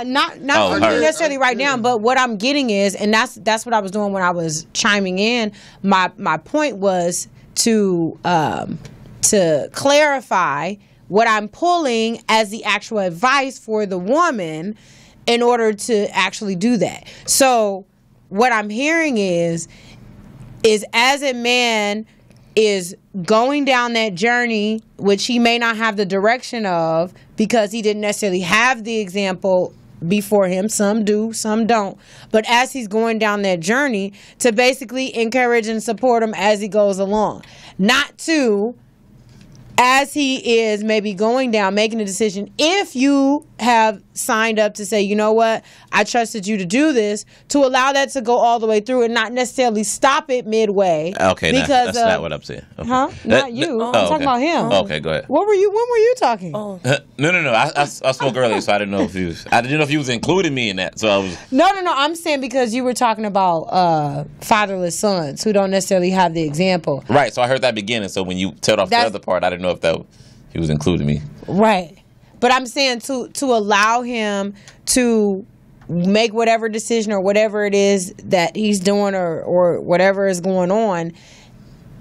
not Oh, her. necessarily right down, but what I'm getting is, and that's what I was doing when I was chiming in. My point was to clarify what I'm pulling as the actual advice for the woman in order to actually do that. So what I'm hearing is as a man is going down that journey, which he may not have the direction of because he didn't necessarily have the example before him. Some do, some don't. But as he's going down that journey, to basically encourage and support him as he goes along. Not to as he is maybe going down, making a decision, if you have signed up to say, you know what, I trusted you to do this, to allow that to go all the way through and not necessarily stop it midway. Okay, because that's not what I'm saying. Okay. Huh? Not you. I'm talking about him. Okay, go ahead. When were you talking? No. I spoke earlier, so I didn't know if you was including me in that. So I was. No. I'm saying because you were talking about fatherless sons who don't necessarily have the example. Right. So I heard that beginning. So when you told off the other part, I didn't know if he was including me. Right. But I'm saying to allow him to make whatever decision or whatever it is that he's doing or whatever is going on,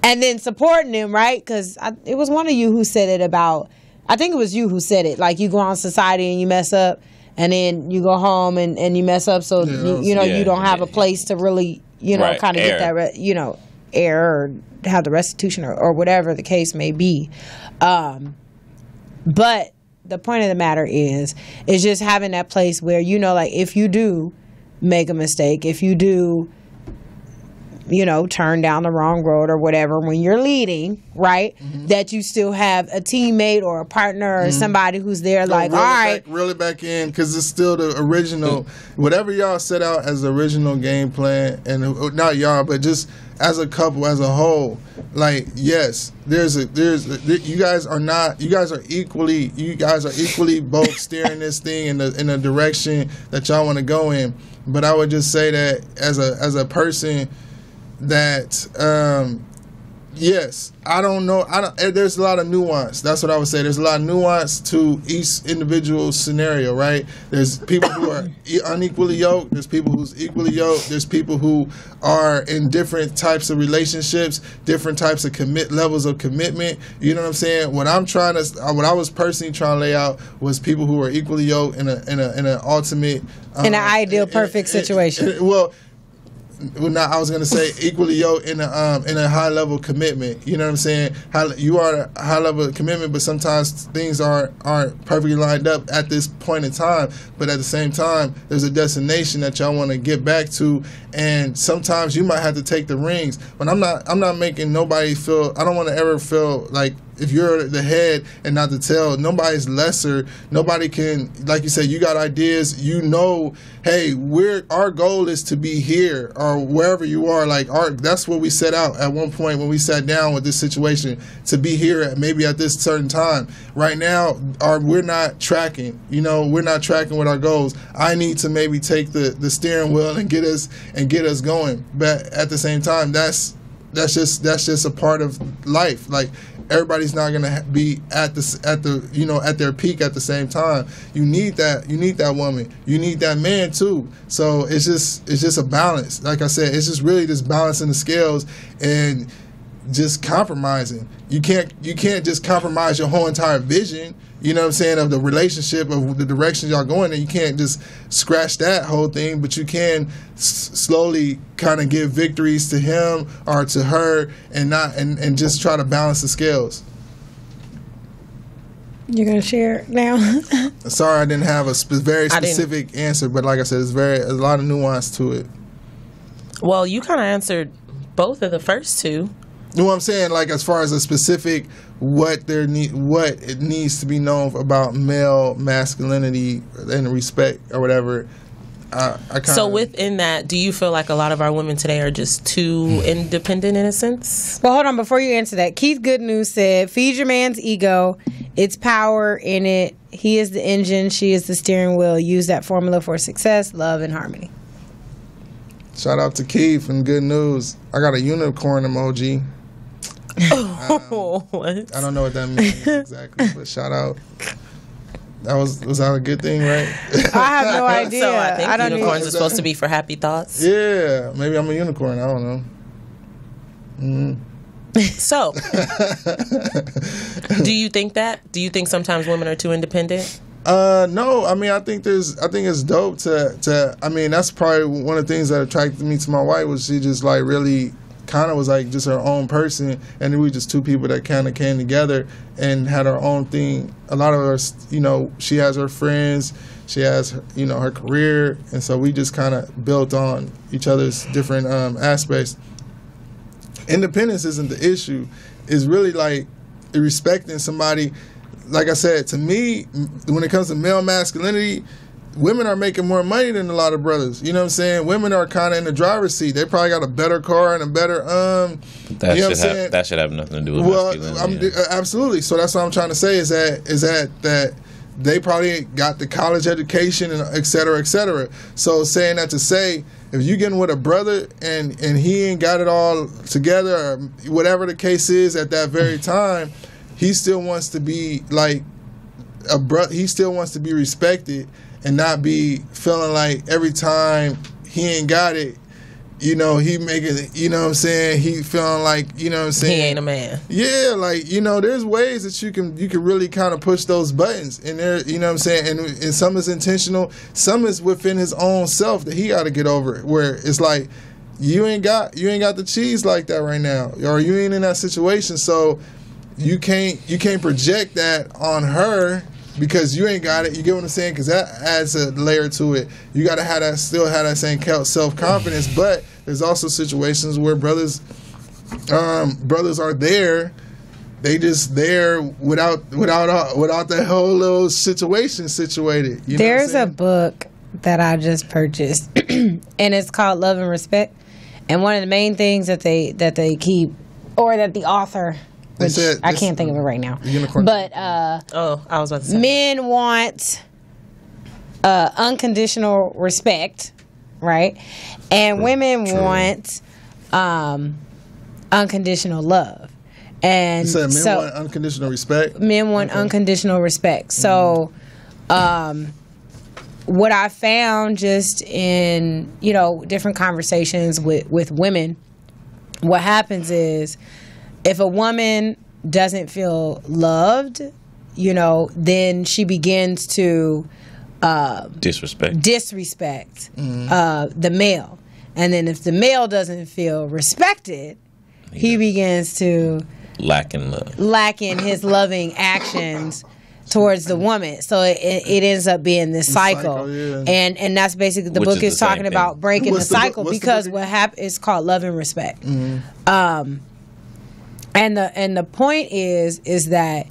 and then supporting him, right? Because it was one of you who said it about, I think it was you who said it, like you go on society and you mess up, and then you go home and you mess up, so you don't have a place to really, right, kind of get that, air or have the restitution or whatever the case may be. But the point of the matter is just having that place where, like if you do make a mistake, if you do, turn down the wrong road or whatever, when you're leading, right, that you still have a teammate or a partner or somebody who's there all right. Reel it back in, because it's still the original, whatever y'all set out as the original game plan, and not y'all, but just as a couple, as a whole, like, yes, you guys are equally both steering this thing in the direction that y'all want to go in. But I would just say that as a person that yes, I don't know. There's a lot of nuance. That's what I would say. There's a lot of nuance to each individual scenario, right? There's people who are unequally yoked. There's people who's equally yoked. There's people who are in different types of relationships, different types of levels of commitment. You know what I'm saying? What I was personally trying to lay out was people who are equally yoked in an ultimate, in an ideal, perfect situation. I was gonna say equally yoked in a high level commitment. You know what I'm saying? You are a high level of commitment, but sometimes things aren't perfectly lined up at this point in time. But at the same time, there's a destination that y'all want to get back to, and sometimes you might have to take the rings. But I'm not making nobody feel. I don't want to ever feel like, if you're the head and not the tail, nobody's lesser. Nobody can, like you said, you got ideas. Hey, our goal is to be here or wherever you are. Like that's what we set out at one point when we sat down with this situation, to be here maybe at this certain time. Right now, we're not tracking. We're not tracking with our goals. I need to maybe take the steering wheel and get us going. But at the same time, that's just a part of life. Like, everybody's not gonna be at their peak at the same time. You need that woman. You need that man too. So it's just a balance. Like I said, it's just really just balancing the scales and just compromising. You can't just compromise your whole entire vision, you know what I'm saying, of the relationship, of the direction y'all going in. You can't just scratch that whole thing, but you can slowly kind of give victories to him or to her, and just try to balance the scales. You're gonna share now? Sorry, I didn't have a very specific answer, but like I said, there's a lot of nuance to it. Well, you kind of answered both of the first two. You know what I'm saying? Like, as far as a specific what it needs to be known about male masculinity and respect or whatever. So within that, do you feel like a lot of our women today are just too independent in a sense? Well, hold on. Before you answer that, Keith Goodnews said, feed your man's ego. It's power in it. He is the engine. She is the steering wheel. Use that formula for success, love, and harmony. Shout out to Keith and Good News. I got a unicorn emoji. What? I don't know what that means exactly, but shout out. Was that a good thing, right? I have no idea. So I think unicorns are supposed to be for happy thoughts. Yeah, maybe I'm a unicorn. I don't know. So, do you think that? Do you think sometimes women are too independent? No. I mean, I think it's dope to. I mean, that's probably one of the things that attracted me to my wife, was she just like really kind of was like just her own person, and we were just two people that kind of came together and had our own thing. A lot of us, she has her friends, she has her career, and so we just kind of built on each other's different aspects. Independence isn't the issue. It's really like respecting somebody. Like I said, to me, when it comes to male masculinity, women are making more money than a lot of brothers. You know what I'm saying? Women are kind of in the driver's seat. They probably got a better car and a better that should have nothing to do with masculinity. Absolutely. So that's what I'm trying to say is that they probably got the college education and et cetera, et cetera. So saying that to say, if you getting with a brother and he ain't got it all together or whatever the case is at that very time, he still wants to be like a brother. He still wants to be respected and not be feeling like every time he ain't got it, you know, he making it, you know what I'm saying? He feeling like, you know what I'm saying? He ain't a man. Yeah, like, you know, there's ways that you can really kind of push those buttons and there, you know what I'm saying? And some is intentional, some is within his own self that he got to get over it, where it's like, you ain't got the cheese like that right now, or you ain't in that situation, so you can't project that on her because you ain't got it. You get what I'm saying? Because that adds a layer to it. You got to still have that same self-confidence. But there's also situations where brothers are there. They just there without the whole little situation situated. You know There's a book that I just purchased, and it's called Love and Respect. And one of the main things that they keep, or that the author. Which I can't think of it right now. But I was about to say. Men want unconditional respect, right? And women want unconditional love. And men want unconditional respect. Men want unconditional respect. So, what I found just in different conversations with women, what happens is, if a woman doesn't feel loved, then she begins to disrespect the male. And then if the male doesn't feel respected, he begins to lack in love. Lack in his loving actions towards the woman. So it ends up being this cycle. And that's basically the book is talking about breaking the cycle, because what happens is called Love and Respect. Mm-hmm. And the point is that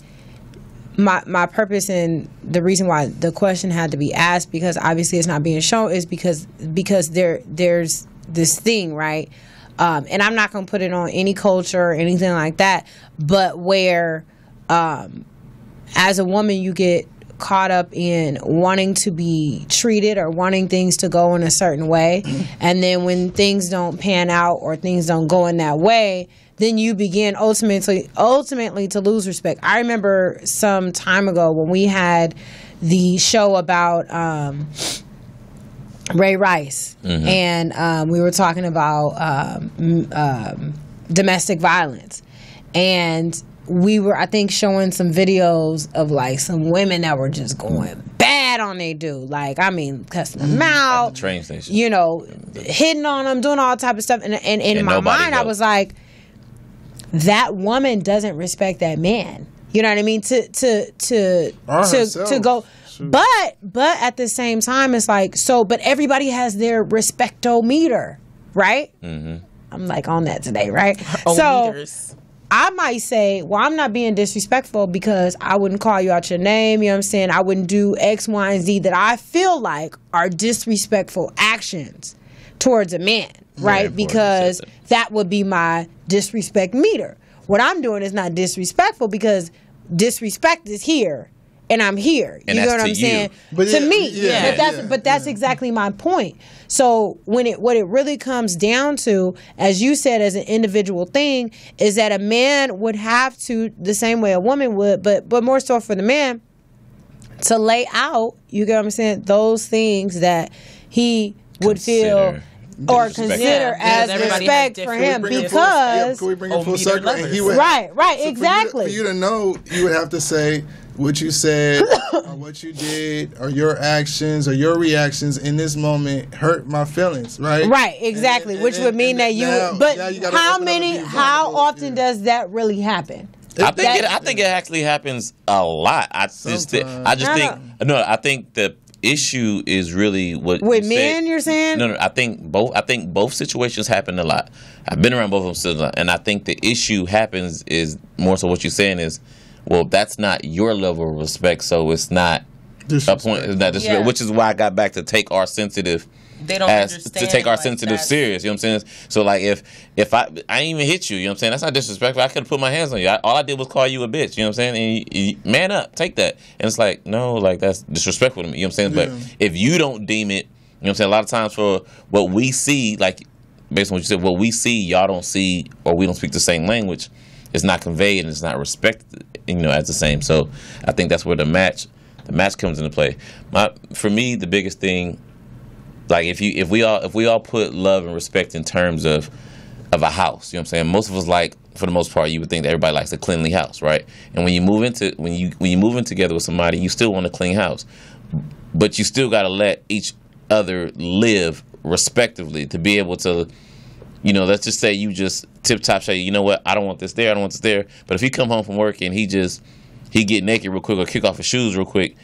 my purpose and the reason why the question had to be asked, because obviously it's not being shown, is because there's this thing, right? And I'm not going to put it on any culture or anything like that, but where as a woman you get caught up in wanting to be treated or wanting things to go in a certain way, and then when things don't pan out or things don't go in that way, then you begin ultimately to lose respect. I remember some time ago when we had the show about Ray Rice, mm-hmm. and we were talking about domestic violence, and we were, I think, showing some videos of like some women that were just going bad on they dude, like, I mean, cussing them out, at the train station, hitting on them, doing all type of stuff, and in my mind, I was like, that woman doesn't respect that man. You know what I mean? To go. Shoot. But at the same time, it's like, but everybody has their respectometer, right? Mm-hmm. I'm like on that today, right? Meters. I might say, well, I'm not being disrespectful because I wouldn't call you out your name. You know what I'm saying? I wouldn't do X, Y, and Z that I feel like are disrespectful actions towards a man, right? Yeah, because that would be my disrespect meter. What I'm doing is not disrespectful because disrespect is here and I'm here. And you know what I'm saying? But to me. But that's exactly my point. So what it really comes down to, as you said, as an individual thing, is that a man would have to, the same way a woman would, but more so for the man, to lay out, you get what I'm saying, those things that he would feel or consider as respect for him, because can we bring it full circle? And he would, right, exactly. For you to know, you would have to say what you said or what you did or your actions or your reactions in this moment hurt my feelings, right? Right, exactly. Which would mean that you. But how often does that really happen? I think it actually happens a lot. I think that issue is really what with men. You're saying? No. I think both situations happen a lot. I've been around both of them, so, and I think the issue happens is more so what you're saying is, well, that's not your level of respect, so it's not a point. It's not disrespect, which is why I got back to take our sensitive. They don't understand to take our like sensitive that. serious. You know what I'm saying? So like if I ain't even hit you, you know what I'm saying? That's not disrespectful. I could have put my hands on you. All I did was call you a bitch. You know what I'm saying? And you man up, take that. And it's like, no, like that's disrespectful to me. You know what I'm saying? But if you don't deem it, you know what I'm saying? A lot of times for what we see, like based on what you said, what we see, y'all don't see, or we don't speak the same language. It's not conveyed and it's not respected, you know, as the same. So I think that's where the match comes into play. For me, the biggest thing. Like if we all put love and respect in terms of a house, you know what I'm saying? Most of us like, for the most part, you would think that everybody likes a cleanly house, right? And when you move in together with somebody, you still want a clean house, but you still got to let each other live respectively to be able to, you know, let's just say you just tip top say, you know what, I don't want this there, I don't want this there. But if he come home from work and he get naked real quick or kick off his shoes real quick,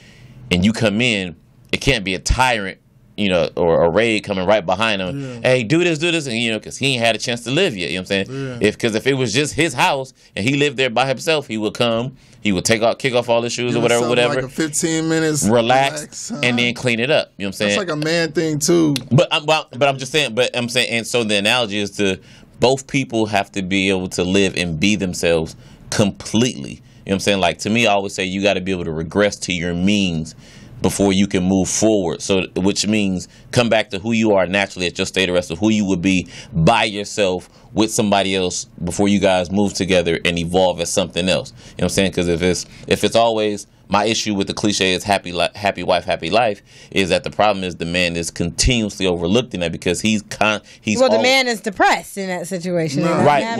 and you come in, it can't be a tyrant, you know, or a raid coming right behind him. Yeah. Hey, do this, and you know, because he ain't had a chance to live yet. You know what I'm saying? Yeah. Because if it was just his house and he lived there by himself, he would come, he would kick off all his shoes or whatever, like a 15 minutes, relax, and then clean it up. You know what I'm saying? That's like a man thing too. But I'm saying, and so the analogy is to both people have to be able to live and be themselves completely. You know what I'm saying? Like to me, I always say you got to be able to regress to your means before you can move forward. So, which means come back to who you are naturally at your state of rest, of who you would be by yourself with somebody else before you guys move together and evolve as something else. You know what I'm saying? Because if it's always, my issue with the cliche is happy wife, happy life, is that the problem is the man is continuously overlooked in that because the man is depressed in that situation. No. Right.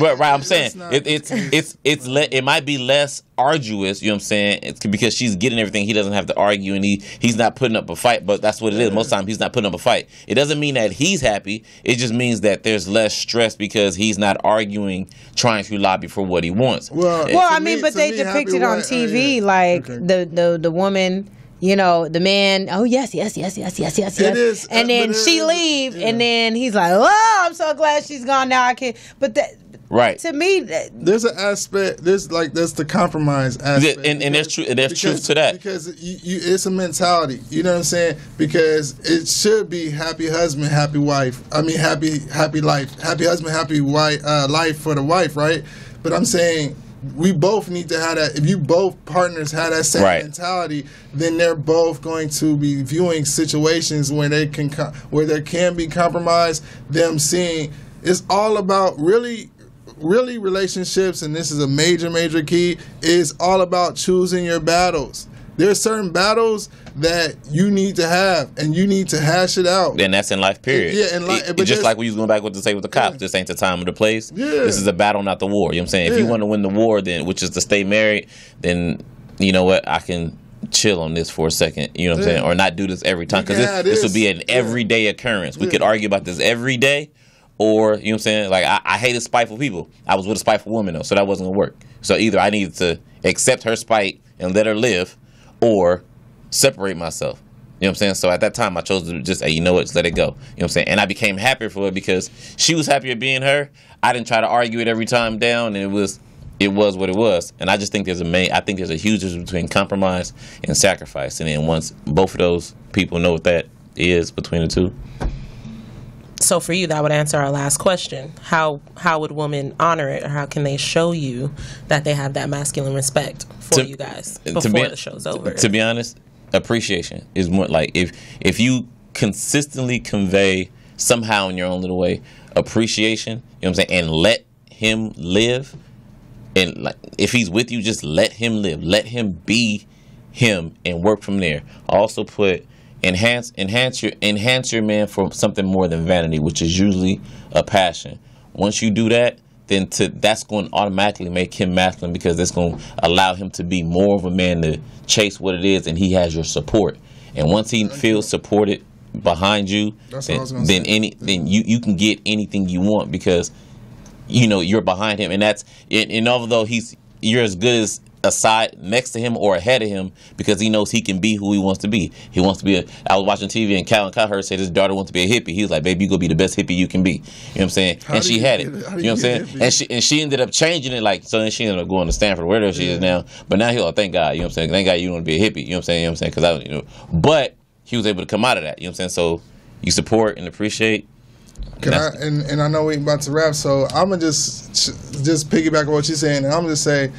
Right. I'm saying it might be less arduous. You know what I'm saying? It's because she's getting everything. He doesn't have to argue, and he's not putting up a fight. But that's what it is. Most times he's not putting up a fight. It doesn't mean that he's happy. It just means that there's less stress because he's not arguing, trying to lobby for what he wants. Well, I mean, but they depict it on TV like the woman, you know, the man, oh yes. It is, and then she leave, and then he's like, oh, I'm so glad she's gone now. I can, but that. Right. To me, there's an aspect. There's the compromise aspect, and there's truth. There's truth to that because it's a mentality. You know what I'm saying? Because it should be happy husband, happy wife. I mean, happy life, happy husband, happy wife, life for the wife, right? But I'm saying we both need to have that. If you both partners have that same mentality, then they're both going to be viewing situations where there can be compromise. Them seeing it's all about really relationships, and this is a major key, is all about choosing your battles. There are certain battles that you need to have, and you need to hash it out. And that's in life, period. Yeah, in life. But just like we was going back with the cops, this ain't the time or the place. Yeah. This is a battle, not the war. You know what I'm saying? If you want to win the war, then which is to stay married, then you know what, I can chill on this for a second. You know what I'm saying? Or not do this every time, because this would be an everyday occurrence. We could argue about this every day. Or, you know what I'm saying? Like, I hated spiteful people. I was with a spiteful woman, though, so that wasn't going to work. So either I needed to accept her spite and let her live, or separate myself. You know what I'm saying? So at that time, I chose to just, hey, you know what? Just let it go. You know what I'm saying? And I became happier for it because she was happier being her. I didn't try to argue it every time down, and it was what it was. And I just think there's a huge difference between compromise and sacrifice. And then once both of those people know what that is between the two. So for you, that would answer our last question. How would women honor it, or how can they show you that they have that masculine respect for you guys before the show's over? To be honest, appreciation is more like if you consistently convey somehow in your own little way appreciation, you know what I'm saying, and let him live, and like if he's with you, just let him live, let him be him, and work from there. Also put enhance your man for something more than vanity, which is usually a passion. Once you do that, then that's going to automatically make him masculine, because that's going to allow him to be more of a man to chase what it is, and he has your support. And once he feels supported behind you, then you can get anything you want, because you know you're behind him, and although you're as good as aside next to him or ahead of him because he knows he can be who he wants to be. He wants to be I was watching TV and Calvin Cowherd said his daughter wants to be a hippie. He was like, baby, you gonna be the best hippie you can be. You know what I'm saying? And she had it. You know what I'm saying? And she ended up changing it, like, so then she ended up going to Stanford, wherever she is now. But now he'll thank God, you know what I'm saying? Thank God you want to be a hippie. You know what I'm saying? Because I, you know, but he was able to come out of that. You know what I'm saying? So you support and appreciate. And I know we about to wrap, so I'm gonna just piggyback on what you're saying, and I'm gonna say,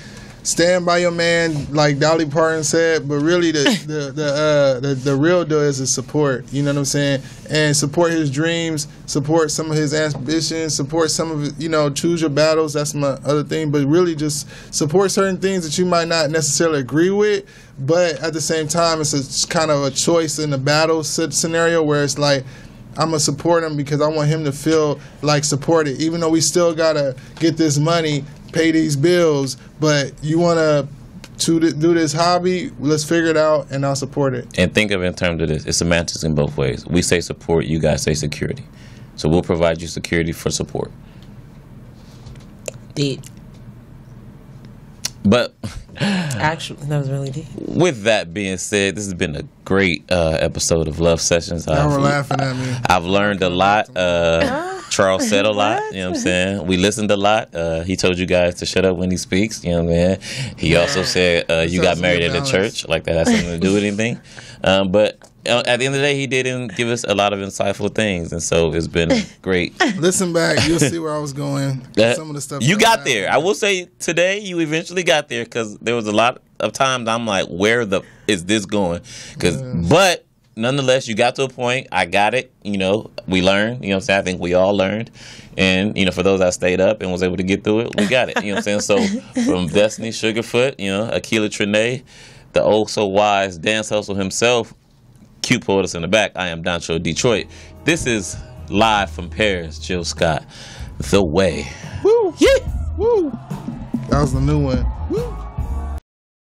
stand by your man, like Dolly Parton said. But really, the real deal is the support. You know what I'm saying? And support his dreams, support some of his ambitions, support some of it. You know, choose your battles. That's my other thing. But really, just support certain things that you might not necessarily agree with. But at the same time, it's kind of a choice in the battle scenario where it's like, I'm going to support him because I want him to feel like supported, even though we still got to get this money, pay these bills. But you want to do this hobby, let's figure it out, and I'll support it. And think of it in terms of this. It's semantics in both ways. We say support, you guys say security. So we'll provide you security for support. Deep. But actually, that was really deep. With that being said, this has been a great episode of Love Sessions. Y'all were laughing at me. I've learned a lot. Charles said a lot. You know what I'm saying? We listened a lot. He told you guys to shut up when he speaks. You know what I mean? He also said you got married at a church. Like that has something to do with anything. But at the end of the day, he didn't give us a lot of insightful things, and so it's been great. Listen back, you'll see where I was going. Some of the stuff you got there. I will say today, you eventually got there because there was a lot of times I'm like, where is this going? But nonetheless, you got to a point. I got it. You know, we learned. You know what I'm saying? I think we all learned. And, you know, for those that stayed up and was able to get through it, we got it. You know what I'm saying? So from Destiny Sugarfoot, you know, Akila Trinae, the oh so wise dance hustle himself, Q pulled us in the back. I am Doncho Detroit. This is live from Paris, Jill Scott. The Way. Woo! Yeah! Woo! That was the new one. Woo!